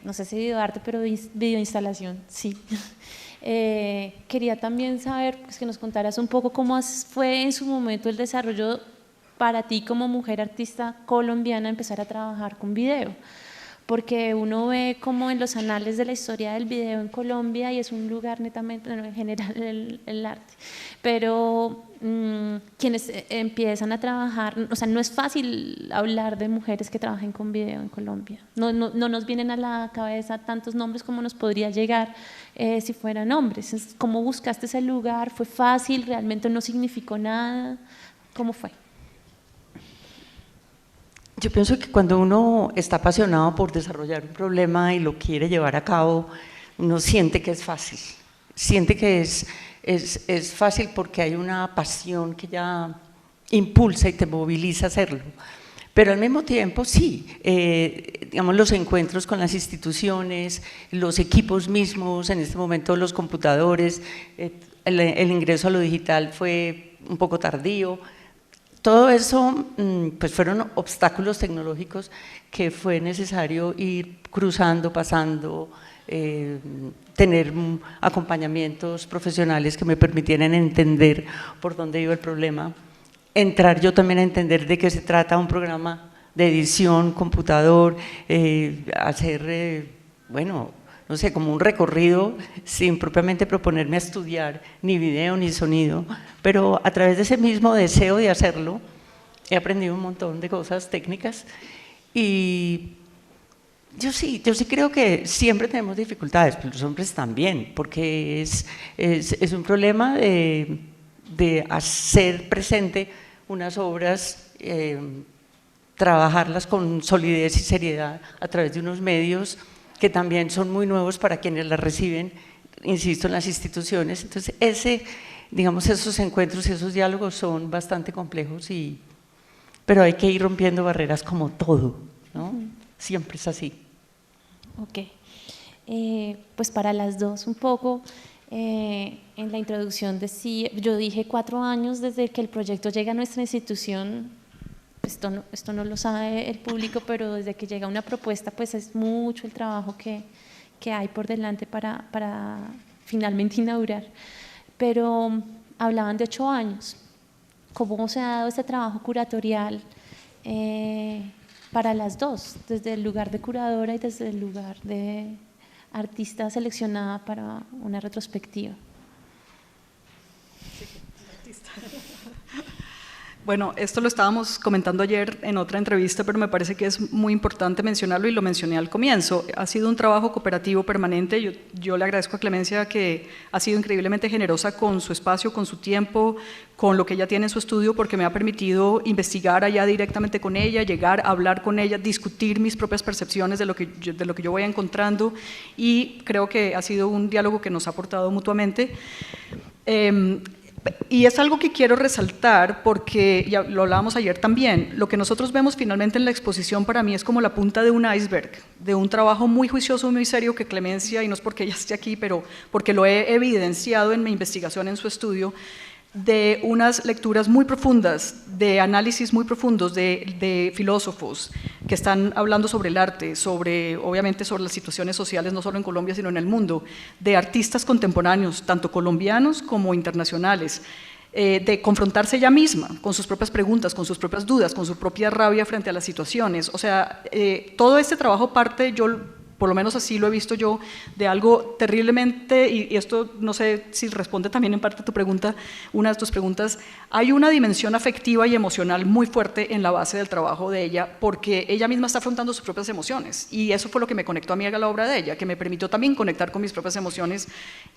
No sé si videoarte, pero videoinstalación, sí. Quería también saber, pues, que nos contaras un poco cómo fue en su momento el desarrollo para ti como mujer artista colombiana empezar a trabajar con video, porque uno ve como en los anales de la historia del video en Colombia y es un lugar netamente, en general el arte, pero quienes empiezan a trabajar, o sea, no es fácil hablar de mujeres que trabajen con video en Colombia, no nos vienen a la cabeza tantos nombres como nos podría llegar si fueran hombres. ¿Cómo buscaste ese lugar? ¿Fue fácil? ¿Realmente no significó nada? ¿Cómo fue? Yo pienso que cuando uno está apasionado por desarrollar un problema y lo quiere llevar a cabo, uno siente que es fácil, siente que es fácil porque hay una pasión que ya impulsa y te moviliza a hacerlo. Pero al mismo tiempo sí, digamos, los encuentros con las instituciones, los equipos mismos, en este momento los computadores, el ingreso a lo digital fue un poco tardío. Todo eso pues fueron obstáculos tecnológicos que fue necesario ir cruzando, pasando, tener acompañamientos profesionales que me permitieran entender por dónde iba el problema, entrar yo también a entender de qué se trata un programa de edición, computador, hacer, bueno, no sé, como un recorrido sin propiamente proponerme a estudiar ni video ni sonido, pero a través de ese mismo deseo de hacerlo he aprendido un montón de cosas técnicas y yo sí creo que siempre tenemos dificultades, pero los hombres también, porque es un problema de hacer presente unas obras, trabajarlas con solidez y seriedad a través de unos medios que también son muy nuevos para quienes las reciben insisto, en las instituciones. Entonces, digamos, esos encuentros y esos diálogos son bastante complejos, pero hay que ir rompiendo barreras como todo, ¿no? Siempre es así. Ok, pues para las dos un poco, en la introducción yo dije 4 años desde que el proyecto llega a nuestra institución. Esto no lo sabe el público, pero desde que llega una propuesta, pues es mucho el trabajo que hay por delante para finalmente inaugurar. Pero hablaban de 8 años. ¿Cómo se ha dado este trabajo curatorial para las dos, desde el lugar de curadora y desde el lugar de artista seleccionada para una retrospectiva? Bueno, esto lo estábamos comentando ayer en otra entrevista, pero me parece que es muy importante mencionarlo y lo mencioné al comienzo. Ha sido un trabajo cooperativo permanente. Yo le agradezco a Clemencia que ha sido increíblemente generosa con su espacio, con su tiempo, con lo que ella tiene en su estudio, porque me ha permitido investigar allá directamente con ella, llegar a hablar con ella, discutir mis propias percepciones de lo que yo voy encontrando, y creo que ha sido un diálogo que nos ha aportado mutuamente. Y es algo que quiero resaltar porque ya lo hablábamos ayer también. Lo que nosotros vemos finalmente en la exposición para mí es como la punta de un iceberg, de un trabajo muy juicioso, muy serio que Clemencia, y no es porque ella esté aquí, pero porque lo he evidenciado en mi investigación en su estudio, de unas lecturas muy profundas, de análisis muy profundos de filósofos que están hablando sobre el arte, obviamente sobre las situaciones sociales, no solo en Colombia, sino en el mundo, de artistas contemporáneos, tanto colombianos como internacionales, de confrontarse ella misma con sus propias preguntas, con sus propias dudas, con su propia rabia frente a las situaciones. O sea, todo este trabajo parte, por lo menos así lo he visto yo, de algo terriblemente, y esto no sé si responde también en parte a tu pregunta, una de tus preguntas, hay una dimensión afectiva y emocional muy fuerte en la base del trabajo de ella, porque ella misma está afrontando sus propias emociones, y eso fue lo que me conectó a mí a la obra de ella, que me permitió también conectar con mis propias emociones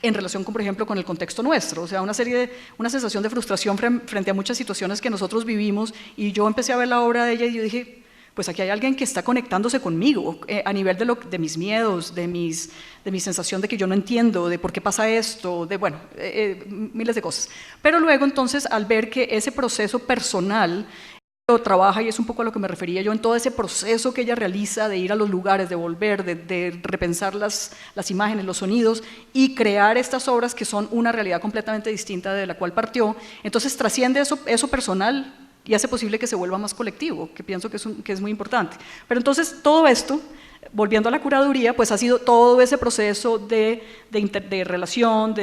en relación con, por ejemplo, con el contexto nuestro, o sea, una sensación de frustración frente a muchas situaciones que nosotros vivimos, y yo empecé a ver la obra de ella y yo dije, pues aquí hay alguien que está conectándose conmigo a nivel de mis miedos, de mi sensación de que yo no entiendo, de por qué pasa esto, bueno, miles de cosas. Pero luego entonces al ver que ese proceso personal lo trabaja, y es un poco a lo que me refería yo, en todo ese proceso que ella realiza de ir a los lugares, de volver, de repensar las imágenes, los sonidos y crear estas obras que son una realidad completamente distinta de la cual partió, entonces trasciende eso personal y hace posible que se vuelva más colectivo, que pienso que es muy importante. Pero entonces todo esto, volviendo a la curaduría, pues ha sido todo ese proceso de relación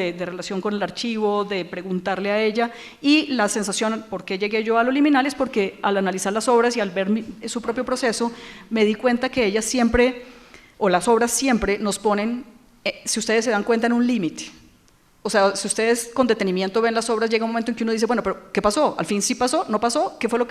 con el archivo, de preguntarle a ella, y la sensación, ¿por qué llegué yo a Lo Liminal? Es porque al analizar las obras y al ver su propio proceso, me di cuenta que ellas siempre, o las obras siempre, nos ponen, si ustedes se dan cuenta, en un límite. O sea, si ustedes con detenimiento ven las obras, llega un momento en que uno dice, bueno, pero ¿qué pasó? ¿Al fin sí pasó? ¿No pasó? ¿Qué fue lo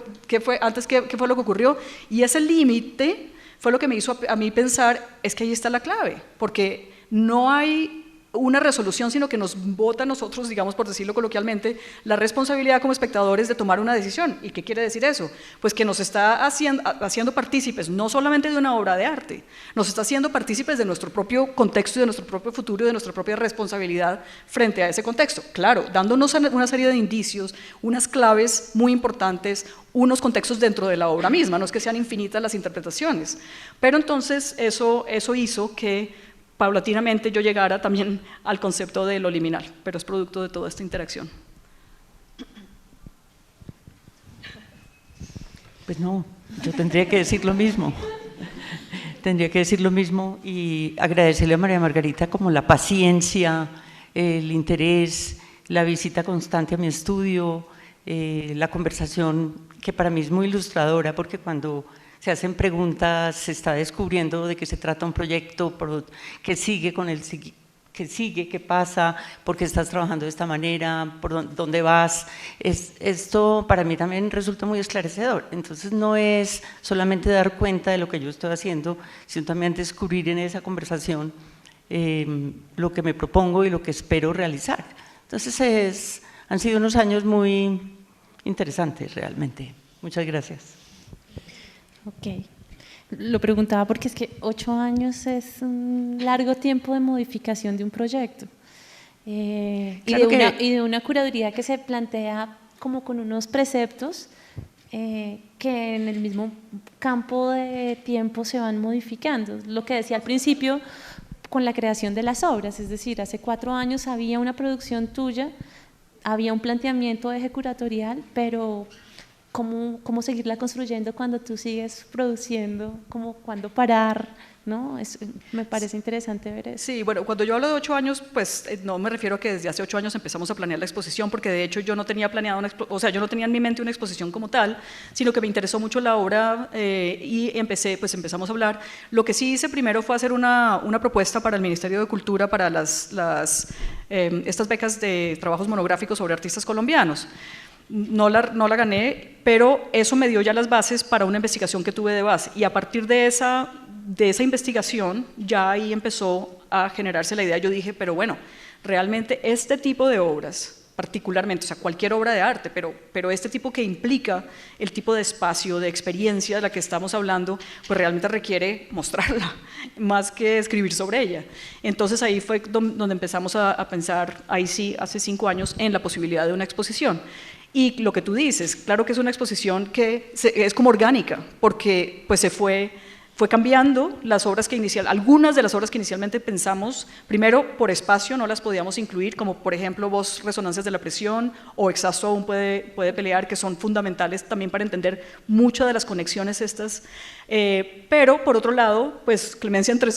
que ocurrió? Y ese límite fue lo que me hizo a mí pensar, es que ahí está la clave, porque no hay una resolución, sino que nos bota a nosotros, digamos, por decirlo coloquialmente, la responsabilidad como espectadores de tomar una decisión. ¿Y qué quiere decir eso? Pues que nos está haciendo partícipes no solamente de una obra de arte, nos está haciendo partícipes de nuestro propio contexto y de nuestro propio futuro y de nuestra propia responsabilidad frente a ese contexto. Claro, dándonos una serie de indicios, unas claves muy importantes, unos contextos dentro de la obra misma, no es que sean infinitas las interpretaciones. Pero entonces eso hizo que paulatinamente yo llegara también al concepto de lo liminal, pero es producto de toda esta interacción. Pues no, yo tendría que decir lo mismo. Tendría que decir lo mismo y agradecerle a María Margarita como la paciencia, el interés, la visita constante a mi estudio, la conversación que para mí es muy ilustradora, porque cuando se hacen preguntas, se está descubriendo de qué se trata un proyecto, qué sigue qué pasa, por qué estás trabajando de esta manera, por dónde vas. Esto para mí también resulta muy esclarecedor. Entonces no es solamente dar cuenta de lo que yo estoy haciendo, sino también descubrir en esa conversación lo que me propongo y lo que espero realizar. Entonces han sido unos años muy interesantes realmente. Muchas gracias. Ok, lo preguntaba porque es que 8 años es un largo tiempo de modificación de un proyecto. Claro y de una curaduría que se plantea como con unos preceptos que en el mismo campo de tiempo se van modificando. Lo que decía al principio con la creación de las obras, es decir, hace 4 años había una producción tuya, había un planteamiento de eje curatorial, pero ¿cómo seguirla construyendo cuando tú sigues produciendo? ¿Cuándo parar? ¿No? Me parece interesante ver eso. Sí, bueno, cuando yo hablo de 8 años, pues no me refiero a que desde hace 8 años empezamos a planear la exposición, porque de hecho yo no tenía planeado, yo no tenía en mi mente una exposición como tal, sino que me interesó mucho la obra y empezamos a hablar. Lo que sí hice primero fue hacer una propuesta para el Ministerio de Cultura para estas becas de trabajos monográficos sobre artistas colombianos. No la gané, pero eso me dio ya las bases para una investigación que tuve de base, y a partir de esa investigación ya ahí empezó a generarse la idea. Yo dije, pero bueno, realmente este tipo de obras, particularmente, o sea, cualquier obra de arte, pero este tipo que implica el tipo de espacio, de experiencia de la que estamos hablando, pues realmente requiere mostrarla, más que escribir sobre ella. Entonces ahí fue donde empezamos a pensar, ahí sí, hace 5 años, en la posibilidad de una exposición. Y lo que tú dices, claro que es una exposición que es como orgánica, porque pues se fue cambiando las obras algunas de las obras que inicialmente pensamos, primero por espacio no las podíamos incluir, como por ejemplo Voz, Resonancias de la Presión o Exhausto aún puede pelear, que son fundamentales también para entender muchas de las conexiones estas, pero por otro lado, pues Clemencia entre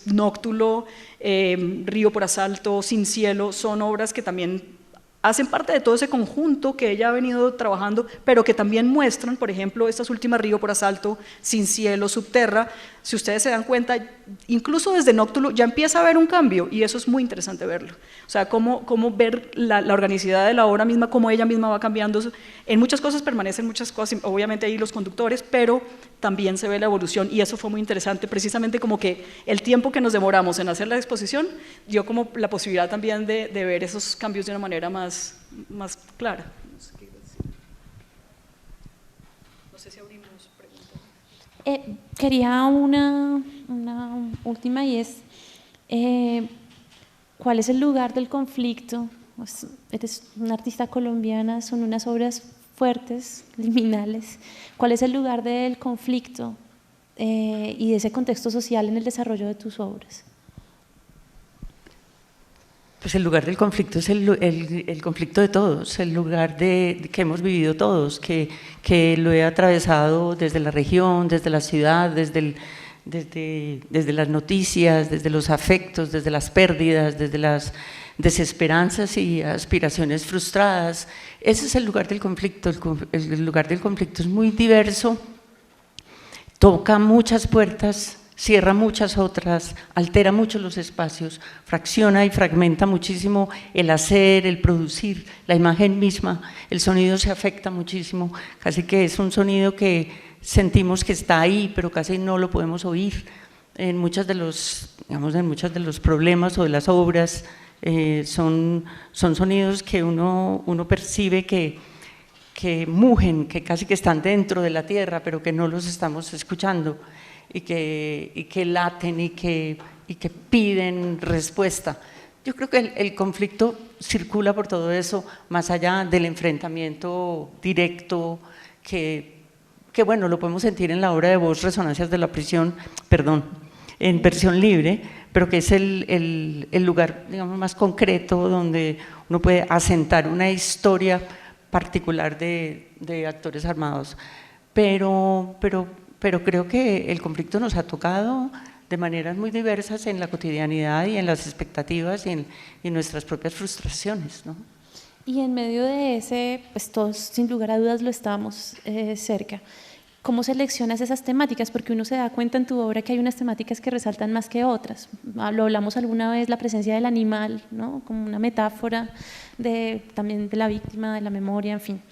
Nóctulo, Río por Asalto, Sin Cielo, son obras que también hacen parte de todo ese conjunto que ella ha venido trabajando, pero que también muestran, por ejemplo, estas últimas, Río por Asalto, Sin Cielo, Subterra. Si ustedes se dan cuenta, incluso desde Nóctulo ya empieza a haber un cambio, y eso es muy interesante verlo. O sea, cómo ver la organicidad de la obra misma, cómo ella misma va cambiando. En muchas cosas permanecen muchas cosas, obviamente ahí los conductores, pero también se ve la evolución, y eso fue muy interesante, precisamente como que el tiempo que nos demoramos en hacer la exposición dio como la posibilidad también de ver esos cambios de una manera más clara. No sé si abrimos preguntas. Quería una última, y es ¿cuál es el lugar del conflicto? Pues, eres una artista colombiana, son unas obras fuertes, liminales. ¿Cuál es el lugar del conflicto y de ese contexto social en el desarrollo de tus obras? Pues el lugar del conflicto es el conflicto de todos, el lugar que hemos vivido todos, que lo he atravesado desde la región, desde la ciudad, desde las noticias, desde los afectos, desde las pérdidas, desde las desesperanzas y aspiraciones frustradas. Ese es el lugar del conflicto. El lugar del conflicto es muy diverso, toca muchas puertas, cierra muchas otras, altera mucho los espacios, fracciona y fragmenta muchísimo el hacer, el producir, la imagen misma. El sonido se afecta muchísimo, casi que es un sonido que sentimos que está ahí, pero casi no lo podemos oír. En muchos de los problemas o de las obras son sonidos que uno percibe que mugen, que casi que están dentro de la tierra, pero que no los estamos escuchando, y que laten y que piden respuesta. Yo creo que el conflicto circula por todo eso, más allá del enfrentamiento directo que bueno, lo podemos sentir en la obra de Voz, Resonancias de la Prisión, en versión libre, pero que es el lugar, digamos, más concreto donde uno puede asentar una historia particular de actores armados. Pero creo que el conflicto nos ha tocado de maneras muy diversas en la cotidianidad y en las expectativas y en nuestras propias frustraciones, ¿no? Y en medio de ese, pues todos sin lugar a dudas lo estamos cerca. ¿Cómo seleccionas esas temáticas? Porque uno se da cuenta en tu obra que hay unas temáticas que resaltan más que otras. Lo hablamos alguna vez, la presencia del animal, ¿no? Como una metáfora también de la víctima, de la memoria, en fin.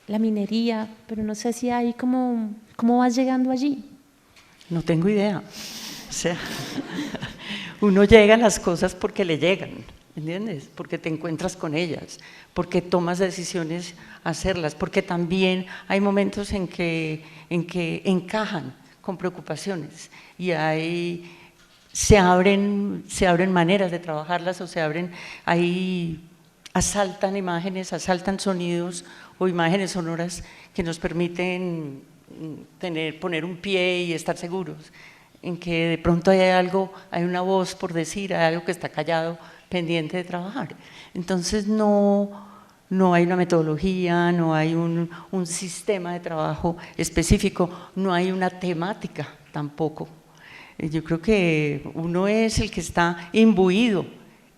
La minería, pero no sé si hay cómo vas llegando allí. No tengo idea. O sea, uno llega a las cosas porque le llegan, ¿entiendes? Porque te encuentras con ellas, porque tomas decisiones a hacerlas, porque también hay momentos en que encajan con preocupaciones y hay se abren maneras de trabajarlas o ahí asaltan imágenes, asaltan sonidos o imágenes sonoras que nos permiten poner un pie y estar seguros en que de pronto hay una voz por decir, hay algo que está callado, pendiente de trabajar. Entonces no hay una metodología, no hay un sistema de trabajo específico, no hay una temática tampoco. Yo creo que uno es el que está imbuido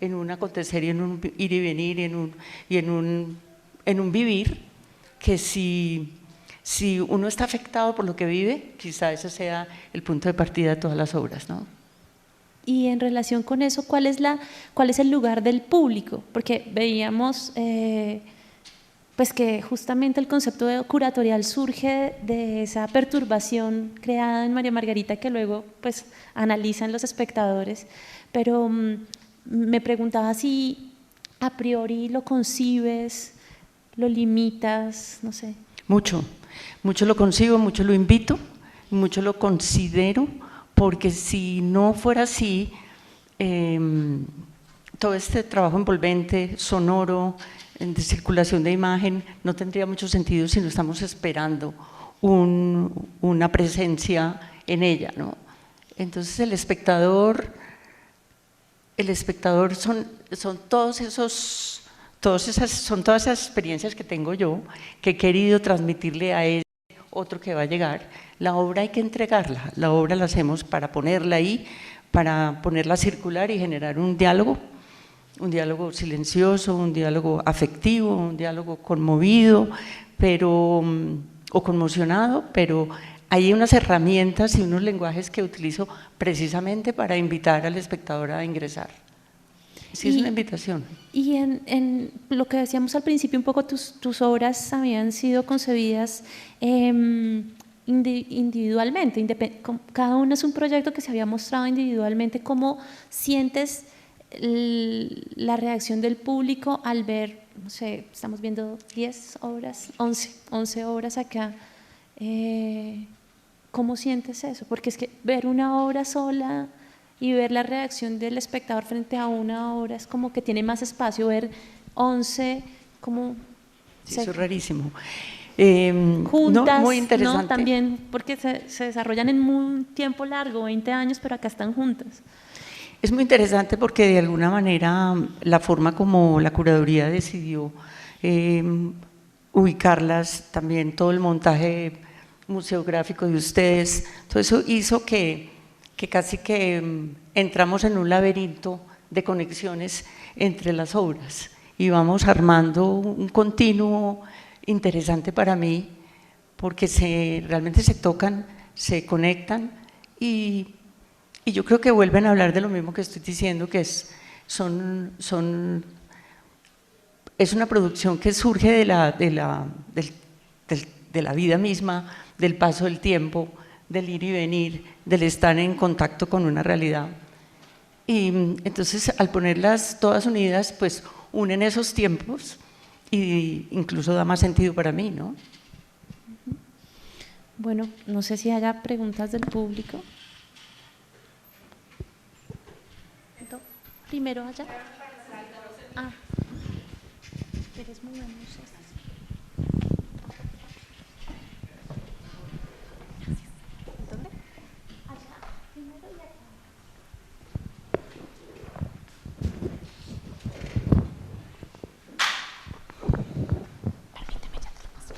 en un acontecer y en un ir y venir y en un vivir, que si uno está afectado por lo que vive, quizá ese sea el punto de partida de todas las obras, ¿no? Y en relación con eso, ¿cuál es el lugar del público? Porque veíamos pues que justamente el concepto de curatorial surge de esa perturbación creada en María Margarita que luego pues analizan los espectadores, pero me preguntaba si a priori lo concibes, lo limitas, no sé. Mucho lo concibo, mucho lo invito, mucho lo considero, porque si no fuera así, todo este trabajo envolvente, sonoro, de circulación de imagen, no tendría mucho sentido si no estamos esperando una presencia en ella, ¿no? Entonces el espectador son todas esas experiencias que tengo yo, que he querido transmitirle a ese otro que va a llegar. La obra hay que entregarla, la obra la hacemos para ponerla ahí, para ponerla a circular y generar un diálogo silencioso, un diálogo afectivo, un diálogo conmovido, o conmocionado, pero hay unas herramientas y unos lenguajes que utilizo precisamente para invitar al espectador a ingresar. Sí, es una invitación. Y en lo que decíamos al principio, un poco tus obras habían sido concebidas individualmente, cada uno es un proyecto que se había mostrado individualmente. ¿Cómo sientes la reacción del público al ver, no sé, estamos viendo 10 obras, 11 obras acá? ¿Cómo sientes eso? Porque es que ver una obra sola y ver la reacción del espectador frente a una obra es como que tiene más espacio. Ver 11 como… Sí, eso es rarísimo. Juntas, muy interesante. ¿no? También porque se desarrollan en un tiempo largo, 20 años, pero acá están juntas. Es muy interesante porque de alguna manera la forma como la curaduría decidió ubicarlas, también todo el montaje museográfico de ustedes, todo eso hizo que casi que entramos en un laberinto de conexiones entre las obras y vamos armando un continuo interesante para mí, porque realmente se tocan, se conectan y yo creo que vuelven a hablar de lo mismo que estoy diciendo, que es una producción que surge de la vida misma, del paso del tiempo, del ir y venir, del estar en contacto con una realidad. Y entonces al ponerlas todas unidas, pues unen esos tiempos e incluso da más sentido para mí, ¿no? Bueno, no sé si haya preguntas del público. Primero allá. Ah, eres muy bueno. ¿Dónde? Allá, primero y acá. Permíteme, ya te lo paso.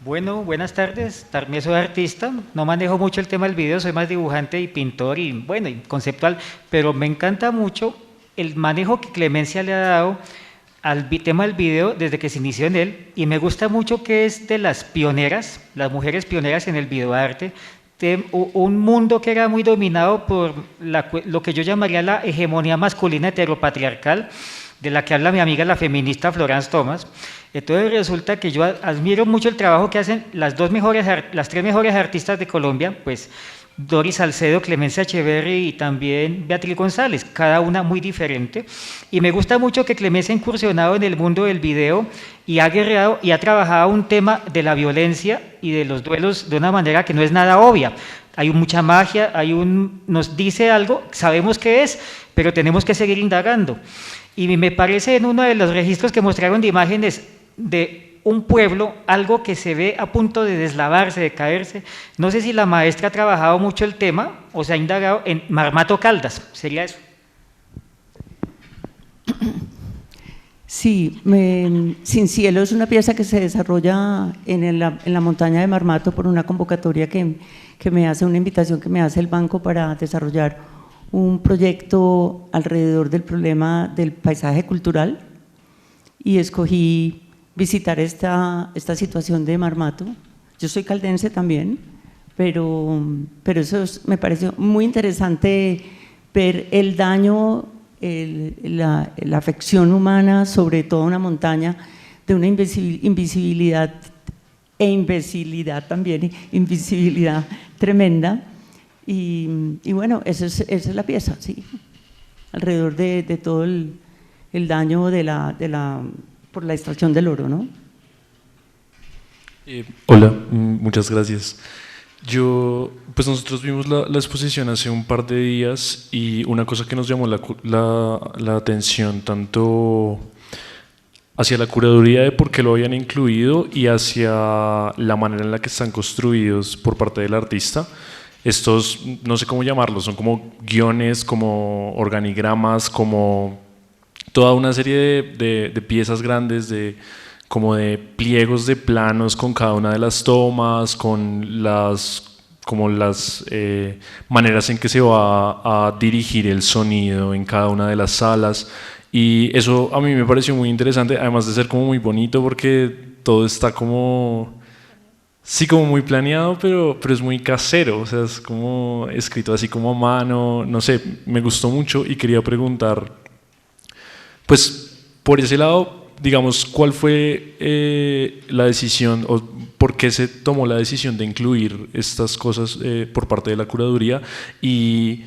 Bueno, buenas tardes. También soy artista, no manejo mucho el tema del video, soy más dibujante y pintor y bueno, y conceptual, pero me encanta mucho el manejo que Clemencia le ha dado al tema del video desde que se inició en él, y me gusta mucho que es de las pioneras, las mujeres pioneras en el videoarte, de un mundo que era muy dominado por lo que yo llamaría la hegemonía masculina heteropatriarcal, de la que habla mi amiga la feminista Florence Thomas. Entonces resulta que yo admiro mucho el trabajo que hacen las tres mejores artistas de Colombia, pues Doris Salcedo, Clemencia Echeverry y también Beatriz González, cada una muy diferente. Y me gusta mucho que Clemencia ha incursionado en el mundo del video y ha guerreado y ha trabajado un tema de la violencia y de los duelos de una manera que no es nada obvia. hay mucha magia, nos dice algo, sabemos qué es, pero tenemos que seguir indagando. Y me parece en uno de los registros que mostraron de imágenes de un pueblo, algo que se ve a punto de deslavarse, de caerse. No sé si la maestra ha trabajado mucho el tema o se ha indagado en Marmato Caldas, ¿sería eso? Sí, Sin Cielo es una pieza que se desarrolla en la montaña de Marmato por una convocatoria que me hace, una invitación que me hace el banco para desarrollar un proyecto alrededor del problema del paisaje cultural, y escogí visitar esta situación de Marmato. Yo soy caldense también, pero eso me pareció muy interesante ver el daño, la afección humana sobre toda una montaña, de una invisibilidad e imbecilidad también, invisibilidad tremenda. Y bueno, esa es la pieza, sí, alrededor de todo el daño por la extracción del oro, ¿no? Hola, muchas gracias. Pues nosotros vimos la exposición hace un par de días, y una cosa que nos llamó la atención, tanto hacia la curaduría de por qué lo habían incluido y hacia la manera en la que están construidos por parte del artista. Estos, no sé cómo llamarlos, son como guiones, como organigramas, como toda una serie de piezas grandes, como de pliegos de planos con cada una de las tomas, con las maneras en que se va a dirigir el sonido en cada una de las salas. Y eso a mí me pareció muy interesante, además de ser como muy bonito, porque todo está como muy planeado, pero es muy casero, o sea, es como escrito así como a mano, no sé, me gustó mucho. Y quería preguntar, pues por ese lado, digamos, ¿cuál fue la decisión, o por qué se tomó la decisión de incluir estas cosas por parte de la curaduría? Y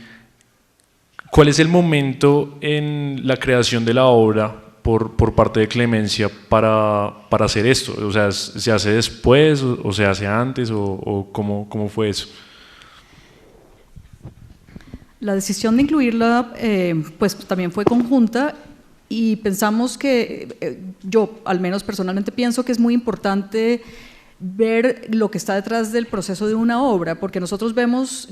¿cuál es el momento en la creación de la obra por parte de Clemencia para hacer esto? O sea, ¿se hace después o se hace antes, o cómo fue eso? La decisión de incluirla pues también fue conjunta, y pensamos que, yo al menos personalmente pienso que es muy importante ver lo que está detrás del proceso de una obra, porque nosotros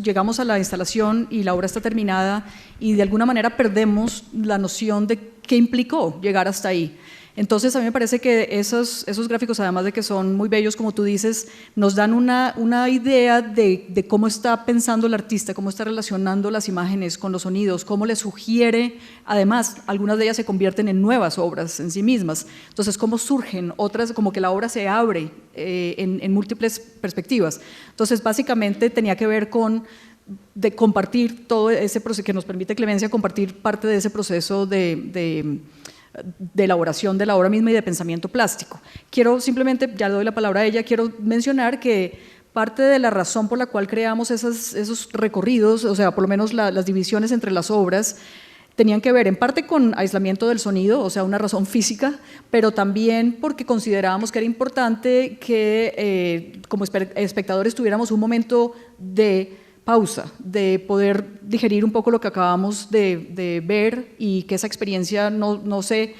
llegamos a la instalación y la obra está terminada, y de alguna manera perdemos la noción de qué implicó llegar hasta ahí. Entonces a mí me parece que esos gráficos, además de que son muy bellos, como tú dices, nos dan una idea de cómo está pensando el artista, cómo está relacionando las imágenes con los sonidos, cómo le sugiere, además, algunas de ellas se convierten en nuevas obras en sí mismas. Entonces, cómo surgen otras, como que la obra se abre en múltiples perspectivas. Entonces, básicamente tenía que ver de compartir todo ese proceso, que nos permite Clemencia compartir parte de ese proceso de elaboración de la obra misma y de pensamiento plástico. Quiero simplemente, ya le doy la palabra a ella, quiero mencionar que parte de la razón por la cual creamos esos recorridos, o sea, por lo menos las divisiones entre las obras, tenían que ver en parte con aislamiento del sonido, o sea, una razón física, pero también porque considerábamos que era importante que como espectadores tuviéramos un momento de pausa, de poder digerir un poco lo que acabamos de ver, y que esa experiencia no se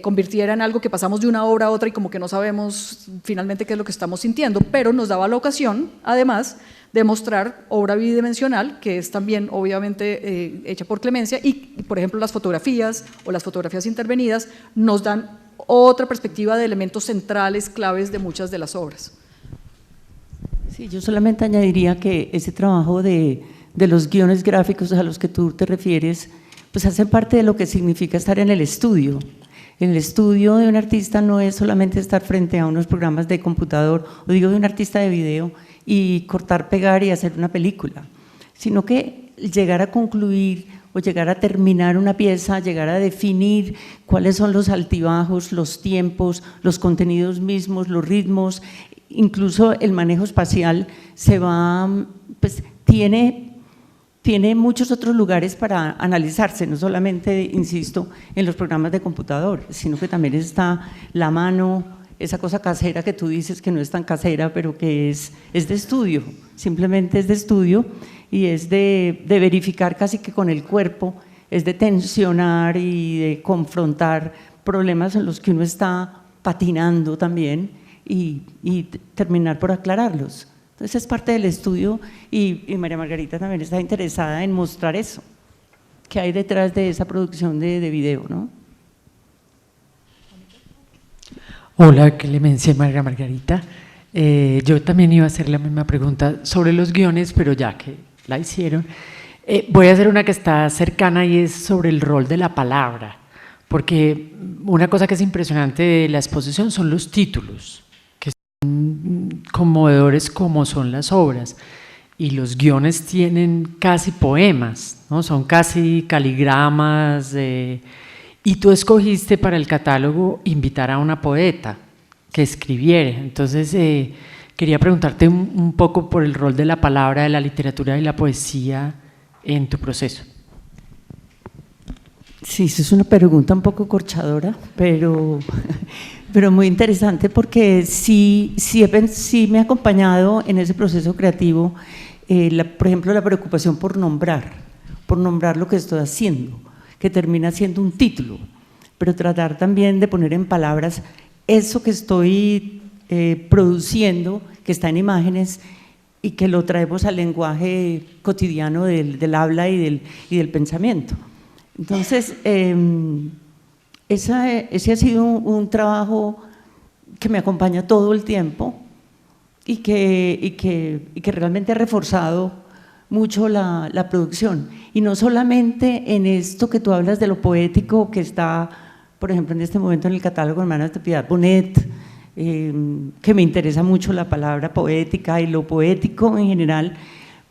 convirtiera en algo que pasamos de una obra a otra y como que no sabemos finalmente qué es lo que estamos sintiendo, pero nos daba la ocasión, además, de mostrar obra bidimensional, que es también obviamente hecha por Clemencia, y por ejemplo las fotografías o las fotografías intervenidas nos dan otra perspectiva de elementos centrales, claves de muchas de las obras. Sí, yo solamente añadiría que ese trabajo de los guiones gráficos a los que tú te refieres, pues hace parte de lo que significa estar en el estudio. El estudio de un artista no es solamente estar frente a unos programas de computador, o digo de un artista de video, y cortar, pegar y hacer una película, sino que llegar a concluir o llegar a terminar una pieza, llegar a definir cuáles son los altibajos, los tiempos, los contenidos mismos, los ritmos, incluso el manejo espacial pues tiene muchos otros lugares para analizarse, no solamente, insisto, en los programas de computador, sino que también está la mano, esa cosa casera que tú dices que no es tan casera, pero que es de estudio, simplemente es de estudio y es de verificar casi que con el cuerpo, es de tensionar y de confrontar problemas en los que uno está patinando también y terminar por aclararlos. Entonces es parte del estudio y María Margarita también está interesada en mostrar eso, que hay detrás de esa producción de video, ¿no? Hola, Clemencia y María Margarita. Yo también iba a hacer la misma pregunta sobre los guiones, pero ya que la hicieron, voy a hacer una que está cercana y es sobre el rol de la palabra, porque una cosa que es impresionante de la exposición son los títulos, que son conmovedores como son las obras, y los guiones tienen casi poemas, ¿no? Son casi caligramas, y tú escogiste para el catálogo invitar a una poeta que escribiera. Entonces quería preguntarte un poco por el rol de la palabra, de la literatura y la poesía en tu proceso. Sí, eso es una pregunta un poco corchadora, pero muy interesante porque sí me ha acompañado en ese proceso creativo, por ejemplo, la preocupación por nombrar lo que estoy haciendo, que termina siendo un título, pero tratar también de poner en palabras eso que estoy produciendo, que está en imágenes y que lo traemos al lenguaje cotidiano del habla y del pensamiento. Entonces, ese ha sido un trabajo que me acompaña todo el tiempo y que realmente ha reforzado mucho la producción. Y no solamente en esto que tú hablas de lo poético que está, por ejemplo, en este momento en el catálogo de Hermanas de Piedad Bonet, que me interesa mucho la palabra poética y lo poético en general,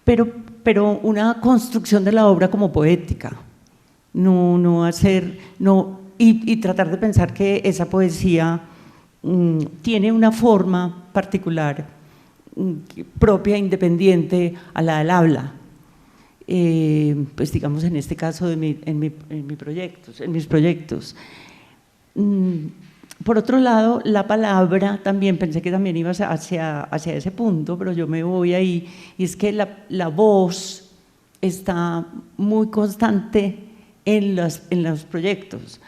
pero una construcción de la obra como poética. Y tratar de pensar que esa poesía tiene una forma particular, propia, independiente a la del habla. Pues digamos en este caso en mis proyectos. Por otro lado, la palabra también, pensé que también ibas hacia ese punto, pero yo me voy ahí, y es que la voz está muy constante en los proyectos,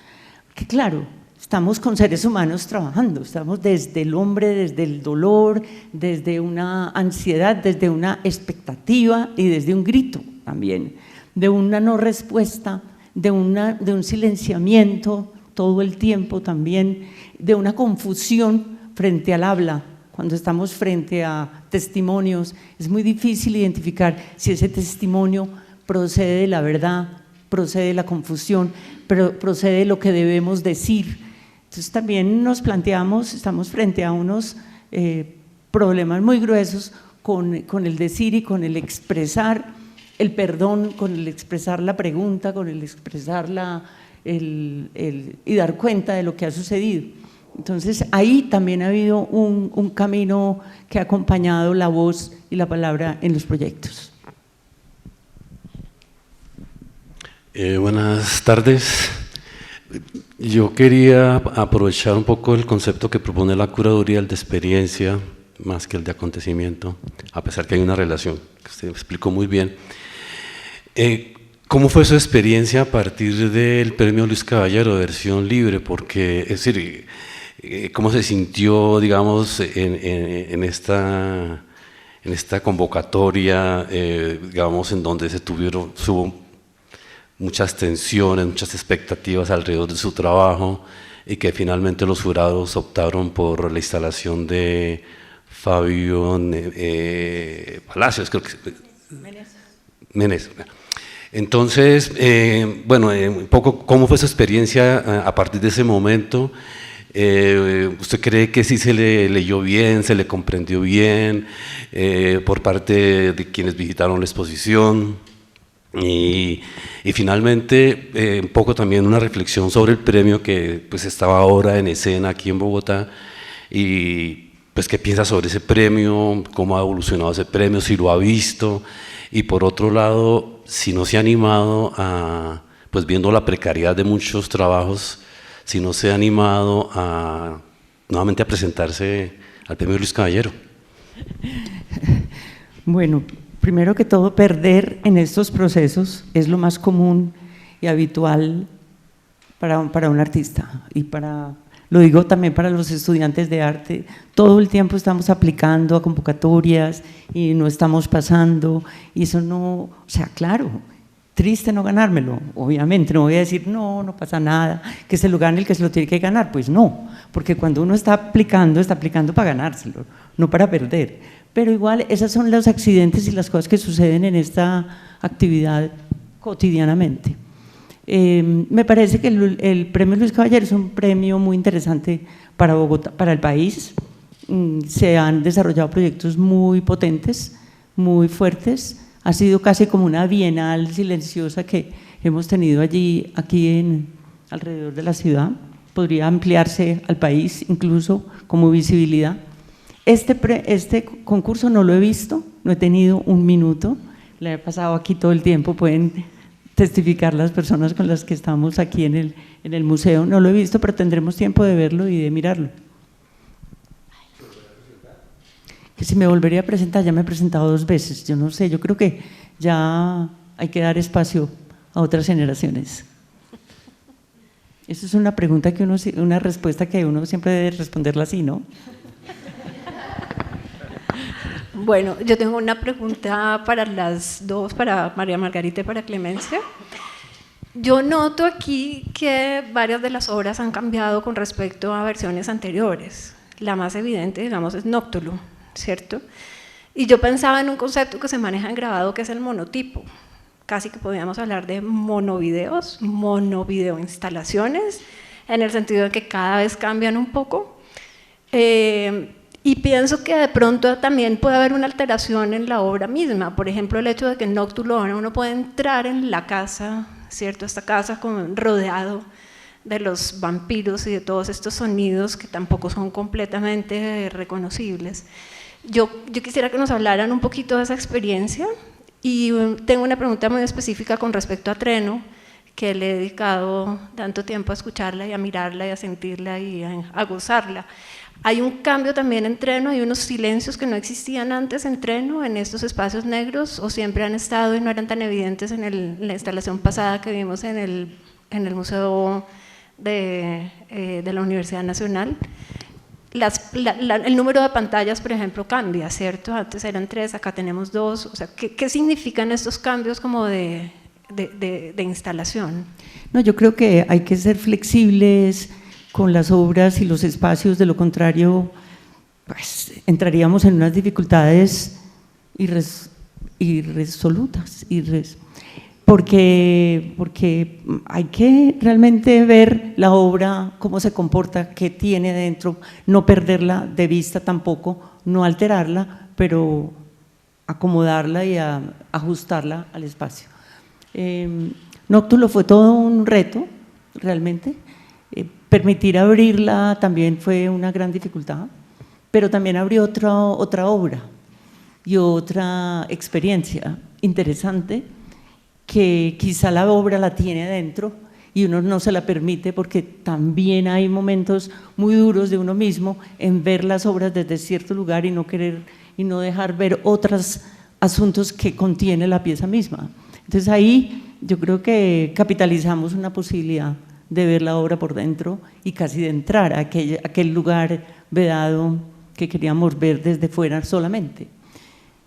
que claro, estamos con seres humanos trabajando, estamos desde el hombre, desde el dolor, desde una ansiedad, desde una expectativa y desde un grito también, de una no respuesta, de un silenciamiento todo el tiempo también, de una confusión frente al habla. Cuando estamos frente a testimonios, es muy difícil identificar si ese testimonio procede de la verdad, procede de la confusión, pero procede de lo que debemos decir. Entonces también nos planteamos, estamos frente a unos problemas muy gruesos con el decir y con el expresar el perdón, con el expresar la pregunta, con el expresar y dar cuenta de lo que ha sucedido. Entonces ahí también ha habido un camino que ha acompañado la voz y la palabra en los proyectos. Buenas tardes. Yo quería aprovechar un poco el concepto que propone la curaduría, el de experiencia, más que el de acontecimiento, a pesar que hay una relación, que usted explicó muy bien. ¿Cómo fue su experiencia a partir del premio Luis Caballero de versión libre? Porque, es decir, ¿cómo se sintió, digamos, en esta convocatoria, digamos, en donde hubo muchas tensiones, muchas expectativas alrededor de su trabajo y que finalmente los jurados optaron por la instalación de Fabio Palacios, creo que Menes. Entonces, bueno, un poco cómo fue su experiencia a partir de ese momento. ¿Usted cree que sí se le leyó bien, se le comprendió bien por parte de quienes visitaron la exposición? Y finalmente, un poco también una reflexión sobre el premio que pues estaba ahora en escena aquí en Bogotá, y pues qué piensa sobre ese premio, cómo ha evolucionado ese premio, si lo ha visto, y por otro lado, si no se ha animado a, pues viendo la precariedad de muchos trabajos, si no se ha animado a nuevamente a presentarse al Premio Luis Caballero. Bueno, primero que todo, perder en estos procesos es lo más común y habitual para un artista, y lo digo también para los estudiantes de arte. Todo el tiempo estamos aplicando a convocatorias y no estamos pasando, y eso no, o sea, claro, triste no ganármelo, obviamente, no voy a decir no pasa nada, que se lo gane el que se lo tiene que ganar, pues no, porque cuando uno está aplicando para ganárselo, no para perder, pero igual esos son los accidentes y las cosas que suceden en esta actividad cotidianamente. Me parece que el Premio Luis Caballero es un premio muy interesante para Bogotá, para el país. Se han desarrollado proyectos muy potentes, muy fuertes. Ha sido casi como una bienal silenciosa que hemos tenido aquí alrededor de la ciudad. Podría ampliarse al país incluso como visibilidad. Este concurso no lo he visto, no he tenido un minuto, le he pasado aquí todo el tiempo, pueden testificar las personas con las que estamos aquí en el museo. No lo he visto, pero tendremos tiempo de verlo y de mirarlo. Que si me volvería a presentar, ya me he presentado 2 veces, yo no sé, yo creo que ya hay que dar espacio a otras generaciones. Esa es una pregunta una respuesta que uno siempre debe responderla así, ¿no? Bueno, yo tengo una pregunta para las dos, para María Margarita y para Clemencia. Yo noto aquí que varias de las obras han cambiado con respecto a versiones anteriores. La más evidente, digamos, es Nóctulo, ¿cierto? Y yo pensaba en un concepto que se maneja en grabado, que es el monotipo. Casi que podríamos hablar de monovideos, monovideoinstalaciones, en el sentido de que cada vez cambian un poco. Y pienso que de pronto también puede haber una alteración en la obra misma. Por ejemplo, el hecho de que en Nóctulo ahora uno puede entrar en la casa, ¿cierto? Esta casa como rodeado de los vampiros y de todos estos sonidos que tampoco son completamente reconocibles. Yo quisiera que nos hablaran un poquito de esa experiencia, y tengo una pregunta muy específica con respecto a Treno, que le he dedicado tanto tiempo a escucharla y a mirarla y a sentirla y a gozarla. Hay un cambio también en Treno, hay unos silencios que no existían antes en Treno, en estos espacios negros, o siempre han estado y no eran tan evidentes en la instalación pasada que vimos en el Museo de la Universidad Nacional. El número de pantallas, por ejemplo, cambia, ¿cierto? Antes eran 3, acá tenemos 2. O sea, ¿qué significan estos cambios como de instalación? No, yo creo que hay que ser flexibles con las obras y los espacios, de lo contrario, pues entraríamos en unas dificultades irresolutas, porque hay que realmente ver la obra, cómo se comporta, qué tiene dentro, no perderla de vista tampoco, no alterarla, pero acomodarla y ajustarla al espacio. Nóctulo fue todo un reto, realmente. Permitir abrirla también fue una gran dificultad, pero también abrió otra obra y otra experiencia interesante, que quizá la obra la tiene dentro y uno no se la permite, porque también hay momentos muy duros de uno mismo en ver las obras desde cierto lugar y no querer y no dejar ver otros asuntos que contiene la pieza misma. Entonces ahí yo creo que capitalizamos una posibilidad de ver la obra por dentro y casi de entrar a aquel lugar vedado que queríamos ver desde fuera solamente.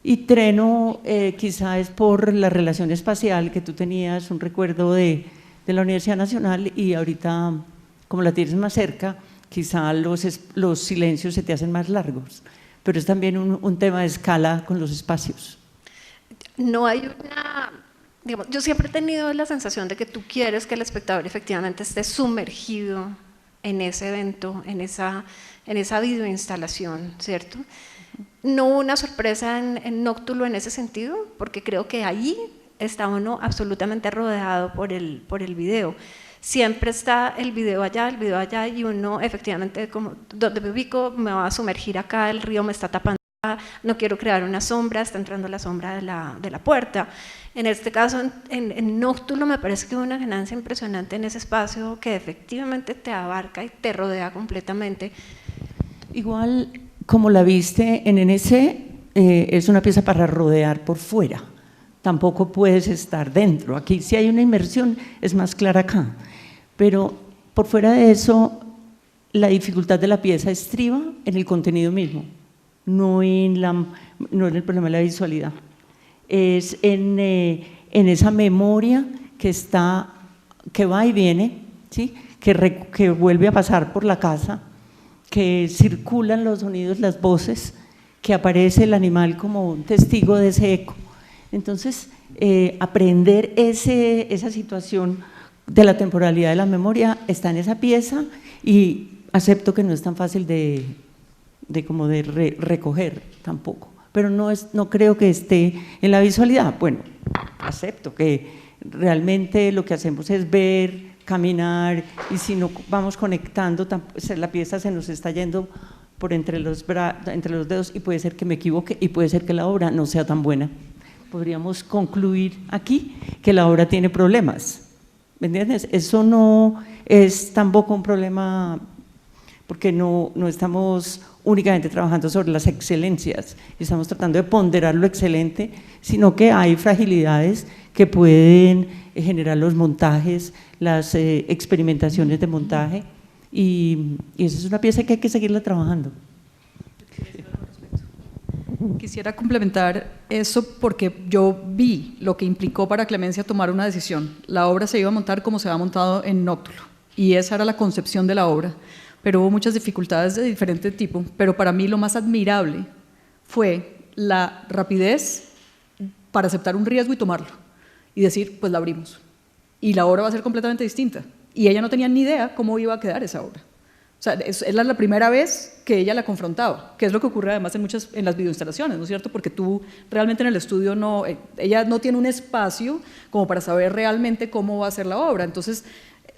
Y Treno quizá es por la relación espacial, que tú tenías un recuerdo de la Universidad Nacional, y ahorita, como la tienes más cerca, quizá los silencios se te hacen más largos, pero es también un tema de escala con los espacios. No hay una… Digamos, yo siempre he tenido la sensación de que tú quieres que el espectador efectivamente esté sumergido en ese evento, en esa videoinstalación, ¿cierto? No hubo una sorpresa en Nóctulo en ese sentido, porque creo que ahí está uno absolutamente rodeado por el video. Siempre está el video allá, y uno efectivamente, como donde me ubico, me va a sumergir acá, el río me está tapando, no quiero crear una sombra, está entrando la sombra de la puerta. En este caso, en Nóctulo, me parece que hubo una ganancia impresionante en ese espacio que efectivamente te abarca y te rodea completamente. igual como la viste en NC, es una pieza para rodear por fuera, tampoco puedes estar dentro. Aquí si hay una inmersión es más clara acá, pero por fuera de eso la dificultad de la pieza estriba en el contenido mismo, no en el problema de la visualidad, es en esa memoria que va y viene, ¿sí? que vuelve a pasar por la casa, que circulan los sonidos, las voces, que aparece el animal como un testigo de ese eco. Entonces, aprender esa situación de la temporalidad de la memoria está en esa pieza, y acepto que no es tan fácil de recoger tampoco, pero no creo que esté en la visualidad. Bueno, acepto que realmente lo que hacemos es ver, caminar, y si no vamos conectando, la pieza se nos está yendo por entre los dedos, y puede ser que me equivoque y puede ser que la obra no sea tan buena. Podríamos concluir aquí que la obra tiene problemas, ¿me entiendes? Eso no es tampoco un problema, porque no estamos únicamente trabajando sobre las excelencias, estamos tratando de ponderar lo excelente, sino que hay fragilidades que pueden generar los montajes, las experimentaciones de montaje, y esa es una pieza que hay que seguirla trabajando. Quisiera complementar eso porque yo vi lo que implicó para Clemencia tomar una decisión. La obra se iba a montar como se había montado en Nóctulo, y esa era la concepción de la obra, pero hubo muchas dificultades de diferente tipo, pero para mí lo más admirable fue la rapidez para aceptar un riesgo y tomarlo, y decir, pues la abrimos, y la obra va a ser completamente distinta, y ella no tenía ni idea cómo iba a quedar esa obra. O sea, es la primera vez que ella la confrontaba, que es lo que ocurre además en las videoinstalaciones, ¿no es cierto? Porque tú realmente en el estudio ella no tiene un espacio como para saber realmente cómo va a ser la obra. Entonces,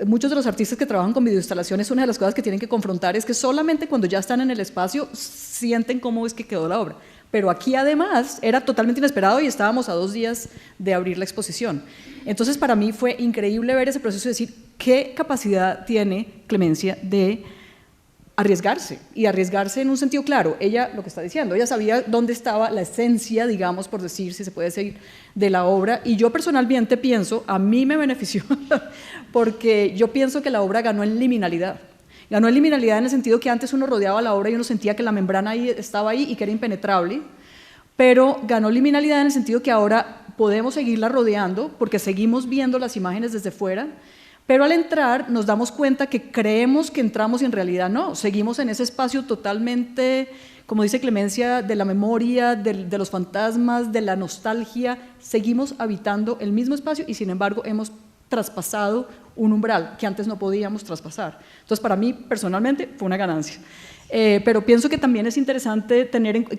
muchos de los artistas que trabajan con videoinstalaciones, una de las cosas que tienen que confrontar es que solamente cuando ya están en el espacio sienten cómo es que quedó la obra. Pero aquí además era totalmente inesperado y estábamos a 2 días de abrir la exposición. Entonces, para mí fue increíble ver ese proceso y decir qué capacidad tiene Clemencia de arriesgarse, y arriesgarse en un sentido claro. Ella, lo que está diciendo, ella sabía dónde estaba la esencia, digamos, por decir, si se puede decir, de la obra, y yo personalmente pienso, a mí me benefició, porque yo pienso que la obra ganó en liminalidad. Ganó en liminalidad en el sentido que antes uno rodeaba la obra y uno sentía que la membrana estaba ahí y que era impenetrable, pero ganó liminalidad en el sentido que ahora podemos seguirla rodeando porque seguimos viendo las imágenes desde fuera, pero al entrar nos damos cuenta que creemos que entramos y en realidad no, seguimos en ese espacio totalmente, como dice Clemencia, de la memoria, de los fantasmas, de la nostalgia, seguimos habitando el mismo espacio y sin embargo hemos traspasado un umbral que antes no podíamos traspasar. Entonces, para mí personalmente fue una ganancia. Pero pienso que también es interesante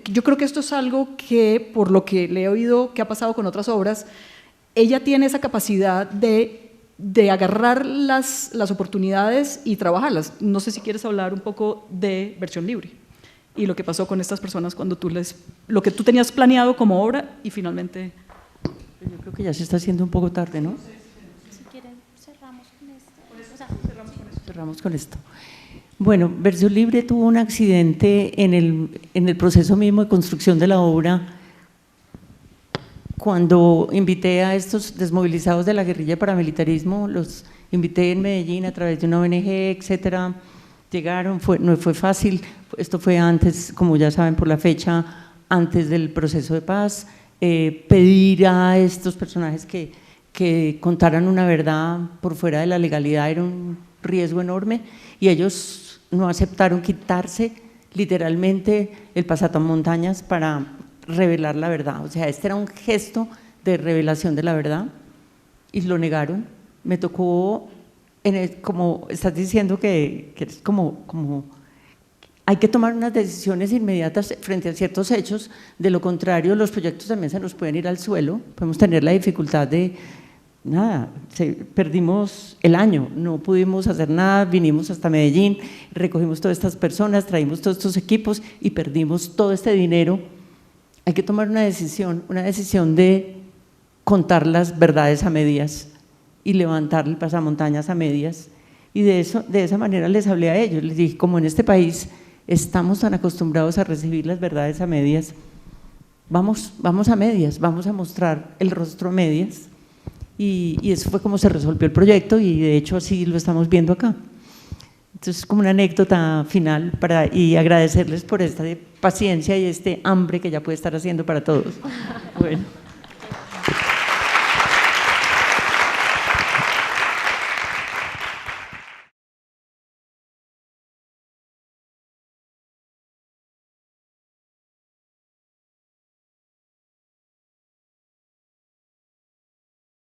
yo creo que esto es algo que, por lo que le he oído que ha pasado con otras obras, ella tiene esa capacidad de agarrar las oportunidades y trabajarlas. No sé si quieres hablar un poco de Versión Libre y lo que pasó con estas personas cuando lo que tú tenías planeado como obra y finalmente… Yo creo que ya se está haciendo un poco tarde, ¿no? Si quieren, cerramos con esto. Cerramos con esto. Bueno, Versión Libre tuvo un accidente en el proceso mismo de construcción de la obra. Cuando invité a estos desmovilizados de la guerrilla paramilitarismo, los invité en Medellín a través de una ONG, etcétera. Llegaron, no fue fácil, esto fue antes, como ya saben por la fecha, antes del proceso de paz. Pedir a estos personajes que contaran una verdad por fuera de la legalidad era un riesgo enorme, y ellos no aceptaron quitarse literalmente el pasamontañas para revelar la verdad. O sea, este era un gesto de revelación de la verdad y lo negaron. Me tocó, como estás diciendo, que es como hay que tomar unas decisiones inmediatas frente a ciertos hechos, de lo contrario los proyectos también se nos pueden ir al suelo, podemos tener la dificultad de nada, perdimos el año, no pudimos hacer nada, vinimos hasta Medellín, recogimos todas estas personas, traímos todos estos equipos y perdimos todo este dinero. Hay que tomar una decisión de contar las verdades a medias y levantar el pasamontañas a medias, y de esa manera les hablé a ellos, les dije, como en este país estamos tan acostumbrados a recibir las verdades a medias, vamos a medias, vamos a mostrar el rostro a medias, y eso fue como se resolvió el proyecto, y de hecho así lo estamos viendo acá. Entonces, como una anécdota final y agradecerles por esta paciencia y este hambre que ya puede estar haciendo para todos. Bueno.